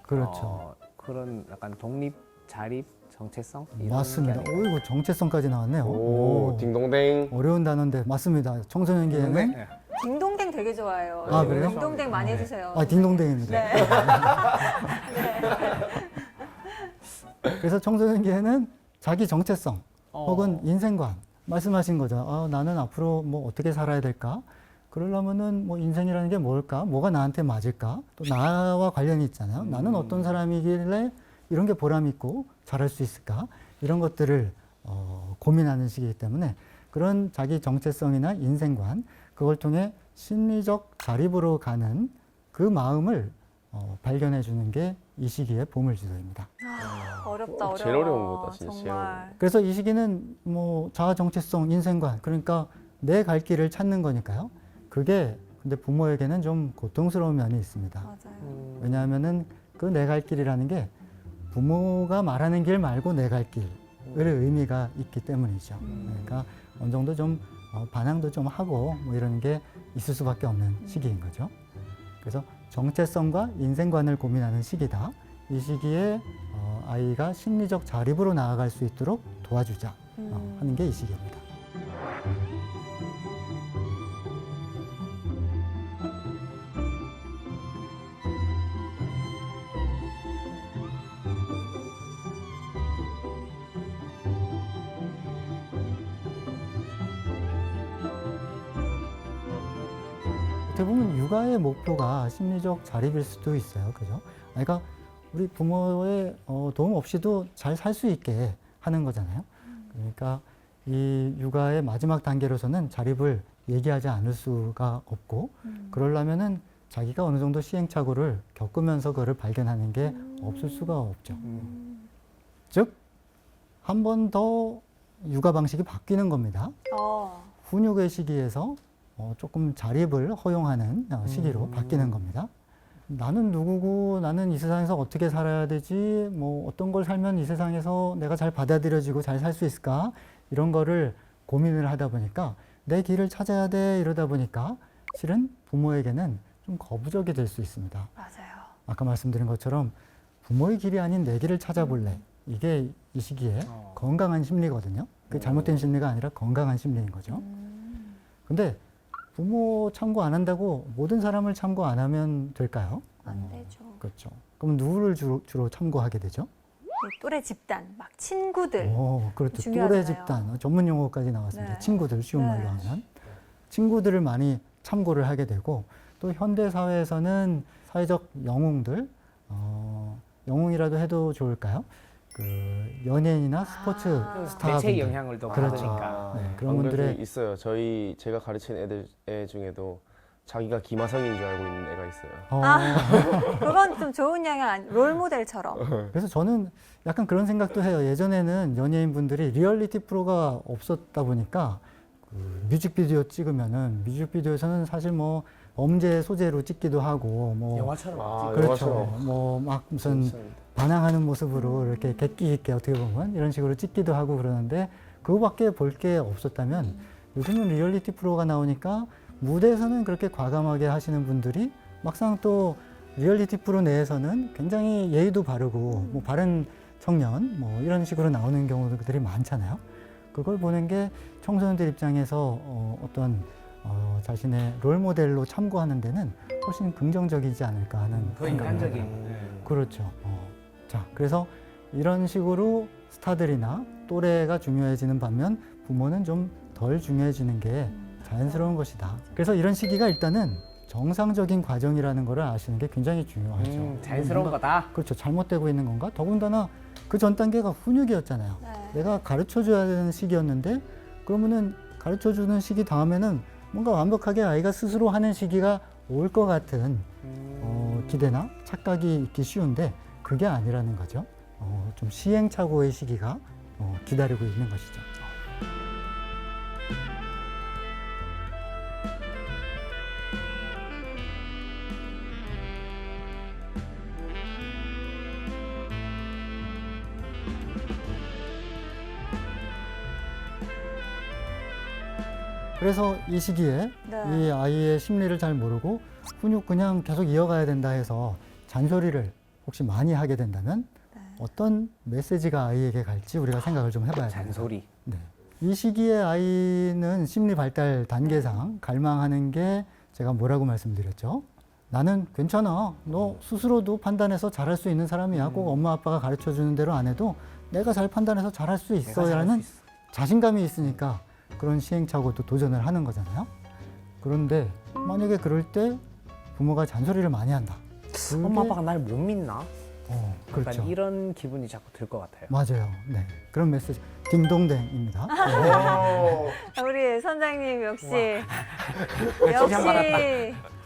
그렇죠. 그런 약간 독립, 자립, 정체성 이런 맞습니다. 게 아닐까? 이거 정체성까지 나왔네요. 오, 딩동댕. 어려운 단어인데 맞습니다. 청소년기에는 네. 딩동댕 되게 좋아해요. 그래요? 딩동댕 많이 해주세요. 딩동댕입니다. 네. 그래서 청소년기에는 자기 정체성 혹은 어. 인생관 말씀하신 거죠. 나는 앞으로 뭐 어떻게 살아야 될까? 그러려면은 뭐 인생이라는 게 뭘까? 뭐가 나한테 맞을까? 또 나와 관련이 있잖아요. 나는 어떤 사람이길래 이런 게 보람 있고 잘할 수 있을까? 이런 것들을 고민하는 시기이기 때문에 그런 자기 정체성이나 인생관 그걸 통해 심리적 자립으로 가는 그 마음을 발견해 주는 게 이 시기의 보물지도입니다. 어렵다, 어려워. 제일 어려운 거다, 진짜. 제일 정말. 그래서 이 시기는 뭐 자아 정체성, 인생관 그러니까 내 갈 길을 찾는 거니까요. 그게 근데 부모에게는 좀 고통스러운 면이 있습니다. 맞아요. 왜냐하면은 그 내 갈 길이라는 게 부모가 말하는 길 말고 내 갈 길의 의미가 있기 때문이죠. 그러니까 어느 정도 좀 반항도 좀 하고 뭐 이런 게 있을 수밖에 없는 시기인 거죠. 그래서 정체성과 인생관을 고민하는 시기다. 이 시기에 아이가 심리적 자립으로 나아갈 수 있도록 도와주자 하는 게 이 시기입니다. 어떻게 보면 육아의 목표가 심리적 자립일 수도 있어요. 그죠? 그러니까 우리 부모의 도움 없이도 잘 살 수 있게 하는 거잖아요. 그러니까 이 육아의 마지막 단계로서는 자립을 얘기하지 않을 수가 없고 그러려면은 자기가 어느 정도 시행착오를 겪으면서 그거를 발견하는 게 없을 수가 없죠. 즉, 한 번 더 육아 방식이 바뀌는 겁니다. 훈육의 시기에서 조금 자립을 허용하는 시기로 바뀌는 겁니다. 나는 누구고 나는 이 세상에서 어떻게 살아야 되지 뭐 어떤 걸 살면 이 세상에서 내가 잘 받아들여지고 잘 살 수 있을까 이런 거를 고민을 하다 보니까 내 길을 찾아야 돼 이러다 보니까 실은 부모에게는 좀 거부적이 될 수 있습니다. 맞아요. 아까 말씀드린 것처럼 부모의 길이 아닌 내 길을 찾아볼래 이게 이 시기에 건강한 심리거든요. 그게 잘못된 심리가 아니라 건강한 심리인 거죠. 근데 부모 참고 안 한다고 모든 사람을 참고 안 하면 될까요? 안 되죠. 그렇죠. 그럼 누구를 주로 참고하게 되죠? 또래 집단, 막 친구들. 그렇죠. 중요하잖아요. 또래 집단, 전문 용어까지 나왔습니다. 네. 친구들, 쉬운 말로 네. 하면. 친구들을 많이 참고를 하게 되고 또 현대 사회에서는 사회적 영웅들, 영웅이라도 해도 좋을까요? 그 연예인이나 스포츠 스타들. 대체의 영향을 더 그렇죠. 받으니까. 네, 그런 안 그래도 분들의 있어요. 제가 가르치는 애 중에도 자기가 김하성인 줄 알고 있는 애가 있어요. 그건 좀 좋은 영향, 롤모델처럼. 그래서 저는 약간 그런 생각도 해요. 예전에는 연예인분들이 리얼리티 프로가 없었다 보니까 그 뮤직비디오 찍으면은 뮤직비디오에서는 사실 뭐 범죄 소재로 찍기도 하고 뭐 영화처럼. 그렇죠. 영화처럼. 뭐 막 무슨 반항하는 모습으로 이렇게 객기 있게 어떻게 보면 이런 식으로 찍기도 하고 그러는데 그거밖에 볼 게 없었다면 요즘은 리얼리티 프로가 나오니까 무대에서는 그렇게 과감하게 하시는 분들이 막상 또 리얼리티 프로 내에서는 굉장히 예의도 바르고 뭐 바른 청년 뭐 이런 식으로 나오는 경우들이 많잖아요. 그걸 보는 게 청소년들 입장에서 어떤 자신의 롤 모델로 참고하는 데는 훨씬 긍정적이지 않을까 하는 더 생각이 인간적인. 듭니다. 그렇죠. 자, 그래서 이런 식으로 스타들이나 또래가 중요해지는 반면 부모는 좀 덜 중요해지는 게 자연스러운 것이다. 그래서 이런 시기가 일단은 정상적인 과정이라는 것을 아시는 게 굉장히 중요하죠. 자연스러운 거다. 그렇죠. 잘못되고 있는 건가? 더군다나 그 전 단계가 훈육이었잖아요. 네. 내가 가르쳐줘야 되는 시기였는데 그러면은 가르쳐주는 시기 다음에는 뭔가 완벽하게 아이가 스스로 하는 시기가 올 것 같은 기대나 착각이 있기 쉬운데 그게 아니라는 거죠. 좀 시행착오의 시기가 기다리고 있는 것이죠. 그래서 이 시기에 네. 이 아이의 심리를 잘 모르고 훈육 그냥 계속 이어가야 된다 해서 잔소리를 혹시 많이 하게 된다면 네. 어떤 메시지가 아이에게 갈지 우리가 생각을 좀 해봐야 됩니다. 잔소리. 네. 이 시기에 아이는 심리 발달 단계상 갈망하는 게 제가 뭐라고 말씀드렸죠? 나는 괜찮아. 너 스스로도 판단해서 잘할 수 있는 사람이야. 꼭 엄마 아빠가 가르쳐 주는 대로 안 해도 내가 잘 판단해서 잘할 수 내가 잘할 있어라는 수 있어. 자신감이 있으니까 그런 시행착오도 도전을 하는 거잖아요. 그런데 만약에 그럴 때 부모가 잔소리를 많이 한다. 그게- 엄마 아빠가 날 못 믿나? 그렇죠. 약간 이런 기분이 자꾸 들 것 같아요. 맞아요. 네. 그런 메시지. 딩동댕입니다. 우리 선장님 역시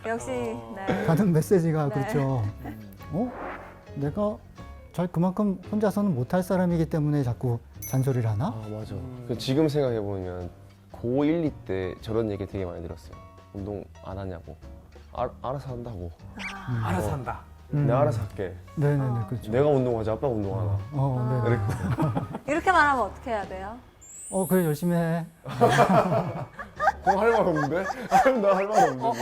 역시 네. 가는 메시지가 네. 그렇죠. 내가 잘 그만큼 혼자서는 못할 사람이기 때문에 자꾸 잔소리를 하나? 아 맞아. 그 지금 생각해 보면 고1, 2 때 저런 얘기 되게 많이 들었어요. 운동 안 하냐고. 알아서 한다고. 알아서 한다. 내가 알아서 할게. 네네네, 그렇죠. 내가 운동하지 아빠가 운동하나. 네네. 이렇게 말하면 어떻게 해야 돼요? 그래, 열심히 해. 그럼 할 말 없는데? 나 할 말 없는데.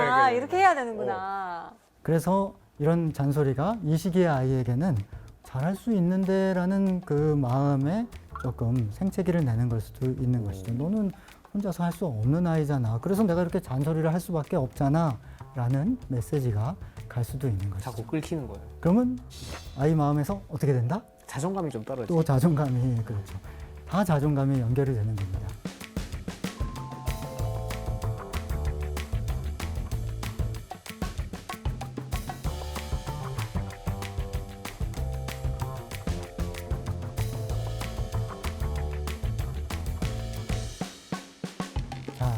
아, 이렇게 해야 되는구나. 그래서 이런 잔소리가 이 시기의 아이에게는 잘할 수 있는데라는 그 마음에 조금 생채기를 내는 걸 수도 있는 것이죠. 너는 혼자서 할 수 없는 아이잖아. 그래서 내가 이렇게 잔소리를 할 수밖에 없잖아. 라는 메시지가 갈 수도 있는 것이죠. 자꾸 끓이는 거예요. 그러면 아이 마음에서 어떻게 된다? 자존감이 좀 떨어지. 또 자존감이, 그렇죠. 다 자존감이 연결이 되는 겁니다. 자,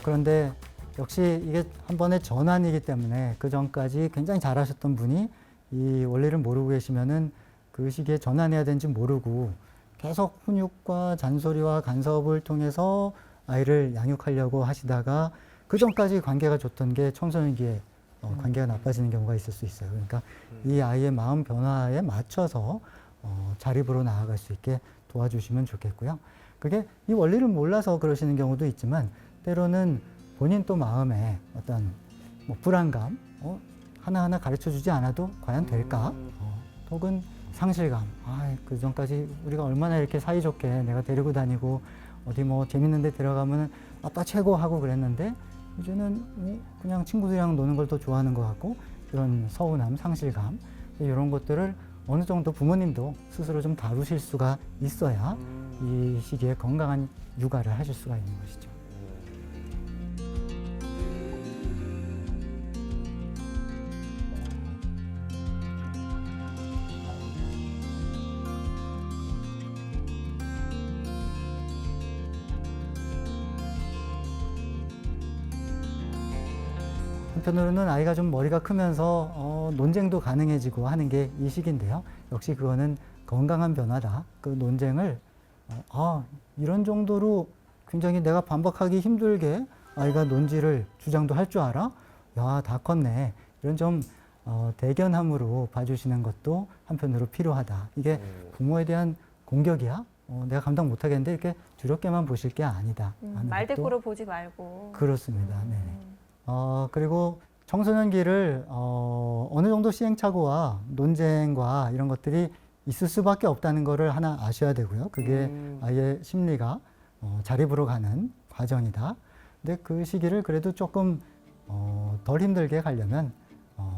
그런데 역시 이게 한 번의 전환이기 때문에 그 전까지 굉장히 잘하셨던 분이 이 원리를 모르고 계시면은 그 시기에 전환해야 되는지 모르고 계속 훈육과 잔소리와 간섭을 통해서 아이를 양육하려고 하시다가 그 전까지 관계가 좋던 게 청소년기에 관계가 나빠지는 경우가 있을 수 있어요. 그러니까 이 아이의 마음 변화에 맞춰서 자립으로 나아갈 수 있게 도와주시면 좋겠고요. 그게 이 원리를 몰라서 그러시는 경우도 있지만 때로는 본인 또 마음에 어떤 불안감, 하나하나 가르쳐 주지 않아도 과연 될까? 혹은 상실감. 그 전까지 우리가 얼마나 이렇게 사이좋게 내가 데리고 다니고 어디 재밌는 데 들어가면 아빠 최고 하고 그랬는데 이제는 그냥 친구들이랑 노는 걸 더 좋아하는 것 같고 이런 서운함, 상실감 이런 것들을 어느 정도 부모님도 스스로 좀 다루실 수가 있어야 이 시기에 건강한 육아를 하실 수가 있는 것이죠. 한편으로는 아이가 좀 머리가 크면서 논쟁도 가능해지고 하는 게 이 시기인데요. 역시 그거는 건강한 변화다. 그 논쟁을 이런 정도로 굉장히 내가 반박하기 힘들게 아이가 논지를 주장도 할 줄 알아? 야, 다 컸네. 이런 좀 대견함으로 봐주시는 것도 한편으로 필요하다. 이게 부모에 대한 공격이야? 내가 감당 못하겠는데 이렇게 두렵게만 보실 게 아니다. 말대꾸로 보지 말고. 그렇습니다. 네. 그리고 청소년기를 어느 정도 시행착오와 논쟁과 이런 것들이 있을 수밖에 없다는 것을 하나 아셔야 되고요. 그게 아이의 심리가 자립으로 가는 과정이다. 근데 그 시기를 그래도 조금 덜 힘들게 가려면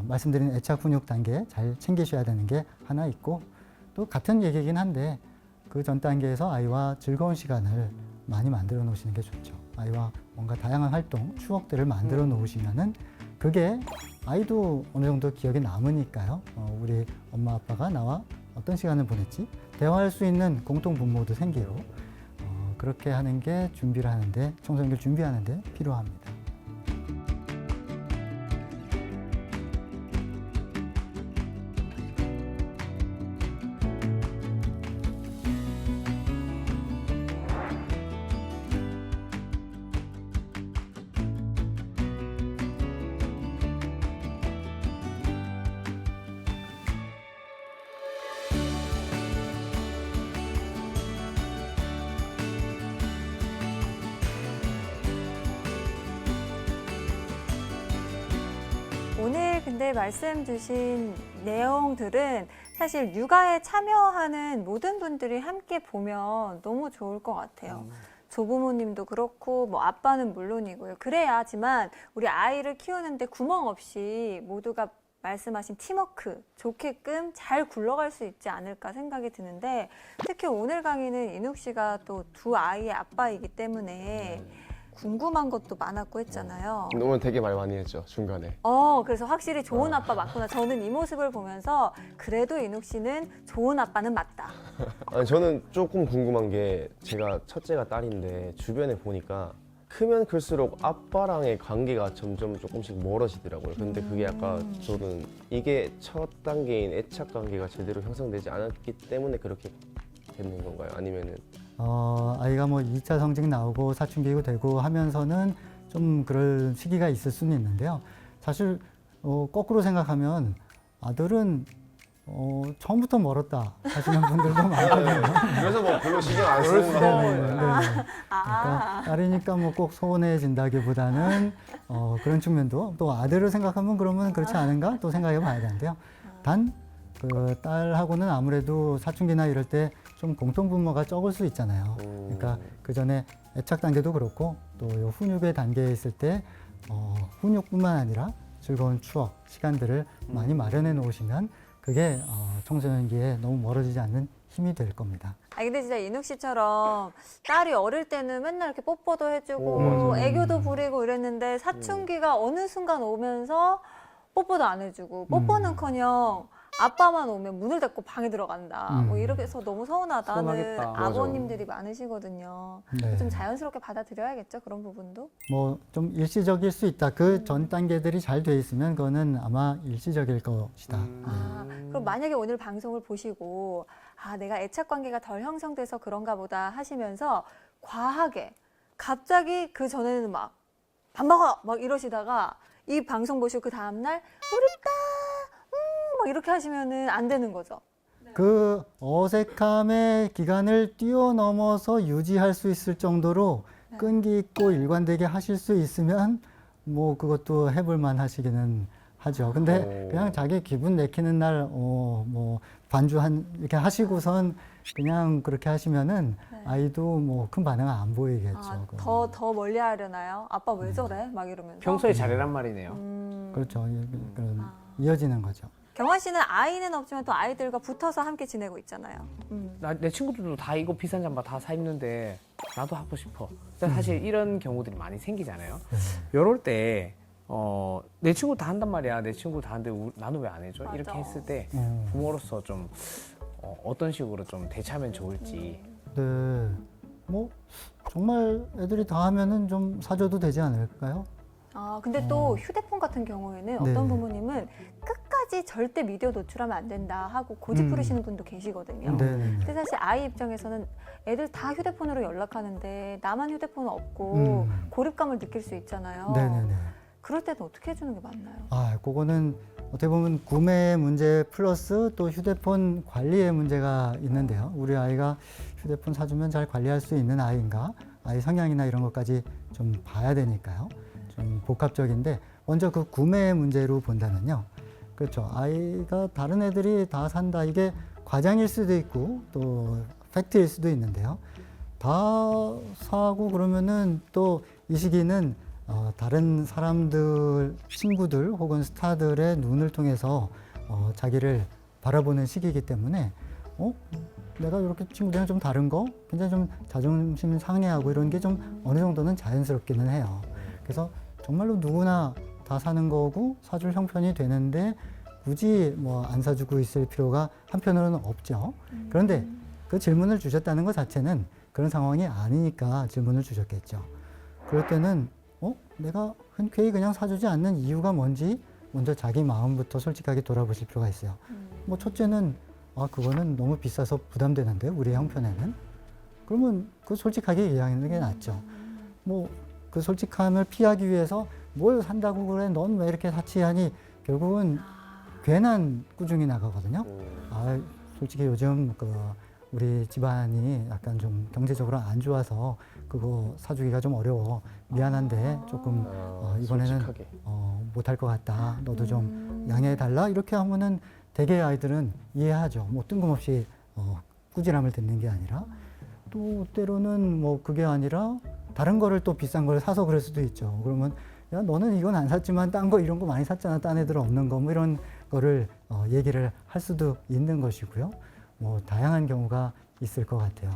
말씀드린 애착 훈육 단계 잘 챙기셔야 되는 게 하나 있고 또 같은 얘기긴 한데 그 전 단계에서 아이와 즐거운 시간을 많이 만들어 놓으시는 게 좋죠. 아이와 뭔가 다양한 활동, 추억들을 만들어 놓으시면은 그게 아이도 어느 정도 기억에 남으니까요. 우리 엄마 아빠가 나와 어떤 시간을 보냈지? 대화할 수 있는 공통 분모도 생기고 그렇게 하는 게 준비를 하는데 청소년기를 준비하는데 필요합니다. 오늘 근데 말씀 주신 내용들은 사실 육아에 참여하는 모든 분들이 함께 보면 너무 좋을 것 같아요. 조부모님도 그렇고 뭐 아빠는 물론이고요. 그래야지만 우리 아이를 키우는데 구멍 없이 모두가 말씀하신 팀워크 좋게끔 잘 굴러갈 수 있지 않을까 생각이 드는데 특히 오늘 강의는 인욱 씨가 또 두 아이의 아빠이기 때문에 궁금한 것도 많았고 했잖아요. 오늘 되게 말 많이 했죠, 중간에. 그래서 확실히 좋은 아빠 맞구나. 저는 이 모습을 보면서 그래도 인욱 씨는 좋은 아빠는 맞다. 아니, 저는 조금 궁금한 게 제가 첫째가 딸인데 주변에 보니까 크면 클수록 아빠랑의 관계가 점점 조금씩 멀어지더라고요. 근데 그게 약간 저는 이게 첫 단계인 애착 관계가 제대로 형성되지 않았기 때문에 그렇게 되는 건가요? 아니면은 아이가 뭐 2차 성징 나오고 사춘기고 되고 하면서는 좀 그럴 시기가 있을 수는 있는데요. 사실 거꾸로 생각하면 아들은 처음부터 멀었다 하시는 분들도 많거든요. 그래서 뭐 별로 신경 안 쓰는 거. 그러니까 딸이니까 뭐 꼭 소원해진다기보다는 그런 측면도 또 아들을 생각하면 그러면 그렇지 않은가 또 생각해 봐야 되는데요. 단 그 딸하고는 아무래도 사춘기나 이럴 때 좀 공통분모가 적을 수 있잖아요. 그러니까 그 전에 애착 단계도 그렇고 또 요 훈육의 단계에 있을 때 훈육뿐만 아니라 즐거운 추억, 시간들을 많이 마련해 놓으시면 그게 청소년기에 너무 멀어지지 않는 힘이 될 겁니다. 근데 진짜 인욱 씨처럼 딸이 어릴 때는 맨날 이렇게 뽀뽀도 해주고 애교도 부리고 이랬는데 사춘기가 어느 순간 오면서 뽀뽀도 안 해주고 뽀뽀는커녕 아빠만 오면 문을 닫고 방에 들어간다. 뭐 이렇게 해서 너무 서운하다는 서운하겠다. 아버님들이 많으시거든요. 네. 좀 자연스럽게 받아들여야겠죠, 그런 부분도. 뭐 좀 일시적일 수 있다. 그 전 단계들이 잘 돼 있으면 그거는 아마 일시적일 것이다. 그럼 만약에 오늘 방송을 보시고 내가 애착 관계가 덜 형성돼서 그런가 보다 하시면서 과하게 갑자기 그 전에는 막 밥 먹어 막 이러시다가 이 방송 보시고 그 다음날 우리 딸 막 이렇게 하시면은 안 되는 거죠. 그 어색함의 기간을 뛰어넘어서 유지할 수 있을 정도로 끈기 있고 일관되게 하실 수 있으면 뭐 그것도 해볼만 하시기는 하죠. 근데 그냥 자기 기분 내키는 날 뭐 반주 이렇게 하시고선 그냥 그렇게 하시면은 아이도 뭐 큰 반응 안 보이겠죠. 더 멀리 하려나요? 아빠 왜 저래? 막 이러면서. 평소에 잘해란 말이네요. 그렇죠. 이어지는 거죠. 경환 씨는 아이는 없지만 또 아이들과 붙어서 함께 지내고 있잖아요. 내 친구들도 다 이거 비싼 잠바 다 사 입는데 나도 하고 싶어. 근데 사실 이런 경우들이 많이 생기잖아요. 요럴 때 내 친구 다 한단 말이야. 내 친구 다 하는데 나는 왜 안 해줘? 맞아. 이렇게 했을 때 부모로서 좀 어떤 식으로 좀 대처하면 좋을지. 네. 뭐 정말 애들이 다 하면은 좀 사줘도 되지 않을까요? 근데 또 휴대폰 같은 경우에는 어떤 네. 부모님은 끝까지 절대 미디어 노출하면 안 된다 하고 고집 부리시는 분도 계시거든요. 네. 근데 사실 아이 입장에서는 애들 다 휴대폰으로 연락하는데 나만 휴대폰 없고 고립감을 느낄 수 있잖아요. 네네네. 그럴 때는 어떻게 해주는 게 맞나요? 그거는 어떻게 보면 구매 문제 플러스 또 휴대폰 관리의 문제가 있는데요. 우리 아이가 휴대폰 사주면 잘 관리할 수 있는 아이인가? 아이 성향이나 이런 것까지 좀 봐야 되니까요. 좀 복합적인데 먼저 그 구매 문제로 본다면요. 그렇죠. 아이가 다른 애들이 다 산다. 이게 과장일 수도 있고 또 팩트일 수도 있는데요. 다 사고 그러면은 또 이 시기는 다른 사람들, 친구들 혹은 스타들의 눈을 통해서 자기를 바라보는 시기이기 때문에 내가 이렇게 친구들이랑 좀 다른 거 굉장히 좀 자존심 상해하고 이런 게 좀 어느 정도는 자연스럽기는 해요. 그래서 정말로 누구나 다 사는 거고 사줄 형편이 되는데 굳이 뭐 안 사주고 있을 필요가 한편으로는 없죠. 그런데 그 질문을 주셨다는 것 자체는 그런 상황이 아니니까 질문을 주셨겠죠. 그럴 때는 내가 흔쾌히 그냥 사주지 않는 이유가 뭔지 먼저 자기 마음부터 솔직하게 돌아보실 필요가 있어요. 뭐 첫째는 그거는 너무 비싸서 부담되는데 우리 형편에는 그러면 그 솔직하게 얘기하는 게 낫죠. 뭐 그 솔직함을 피하기 위해서 뭘 산다고 그래? 넌 왜 이렇게 사치하니? 결국은 괜한 꾸중이 나가거든요. 솔직히 요즘 우리 집안이 약간 좀 경제적으로 안 좋아서 그거 사주기가 좀 어려워. 미안한데 조금 이번에는 솔직하게. 못할 것 같다. 너도 좀 양해해 달라. 이렇게 하면은 대개 아이들은 이해하죠. 뭐 뜬금없이 꾸지람을 듣는 게 아니라 또 때로는 뭐 그게 아니라 다른 거를 또 비싼 걸 사서 그럴 수도 있죠. 그러면 야 너는 이건 안 샀지만 딴 거 이런 거 많이 샀잖아. 딴 애들 없는 거 뭐 이런 거를 얘기를 할 수도 있는 것이고요. 뭐 다양한 경우가 있을 것 같아요.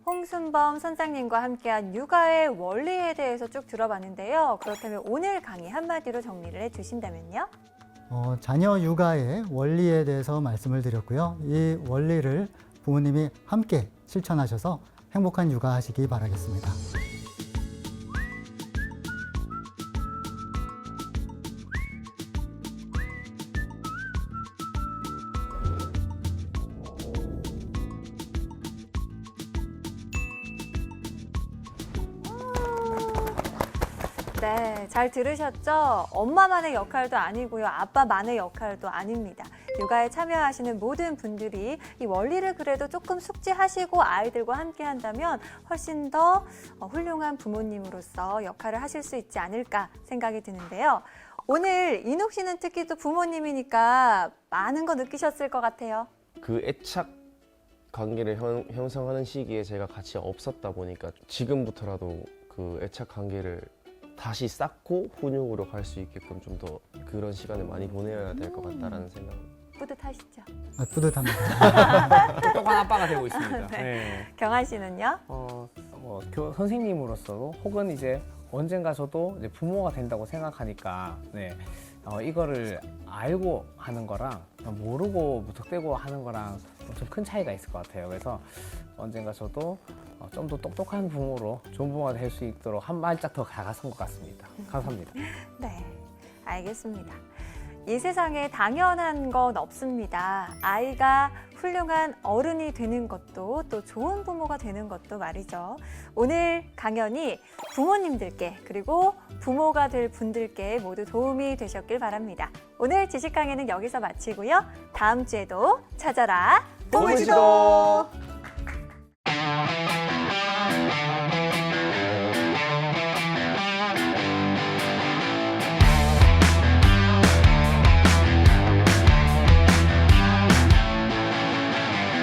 홍순범 선장님과 함께한 육아의 원리에 대해서 쭉 들어봤는데요. 그렇다면 오늘 강의 한마디로 정리를 해주신다면요? 자녀 육아의 원리에 대해서 말씀을 드렸고요. 이 원리를 부모님이 함께 실천하셔서 행복한 육아하시기 바라겠습니다. 네, 잘 들으셨죠? 엄마만의 역할도 아니고요. 아빠만의 역할도 아닙니다. 육아에 참여하시는 모든 분들이 이 원리를 그래도 조금 숙지하시고 아이들과 함께 한다면 훨씬 더 훌륭한 부모님으로서 역할을 하실 수 있지 않을까 생각이 드는데요. 오늘 인옥 씨는 특히 또 부모님이니까 많은 거 느끼셨을 것 같아요. 그 애착 관계를 형성하는 시기에 제가 같이 없었다 보니까 지금부터라도 그 애착 관계를 다시 쌓고 훈육으로 갈 수 있게끔 좀 더 그런 시간을 많이 보내야 될 것 같다라는 생각. 뿌듯하시죠? 뿌듯합니다. 똑똑한 아빠가 되고 있습니다. 네. 네. 경환 씨는요? 선생님으로서도 혹은 이제 언젠가 저도 이제 부모가 된다고 생각하니까 이거를 알고 하는 거랑 모르고 무턱대고 하는 거랑 좀 큰 차이가 있을 것 같아요. 그래서 언젠가 저도 좀 더 똑똑한 부모로 좋은 부모가 될 수 있도록 한 발짝 더 다가선 것 같습니다. 감사합니다. 네, 알겠습니다. 이 세상에 당연한 건 없습니다. 아이가 훌륭한 어른이 되는 것도 또 좋은 부모가 되는 것도 말이죠. 오늘 강연이 부모님들께 그리고 부모가 될 분들께 모두 도움이 되셨길 바랍니다. 오늘 지식 강연은 여기서 마치고요. 다음 주에도 찾아라 부모지도!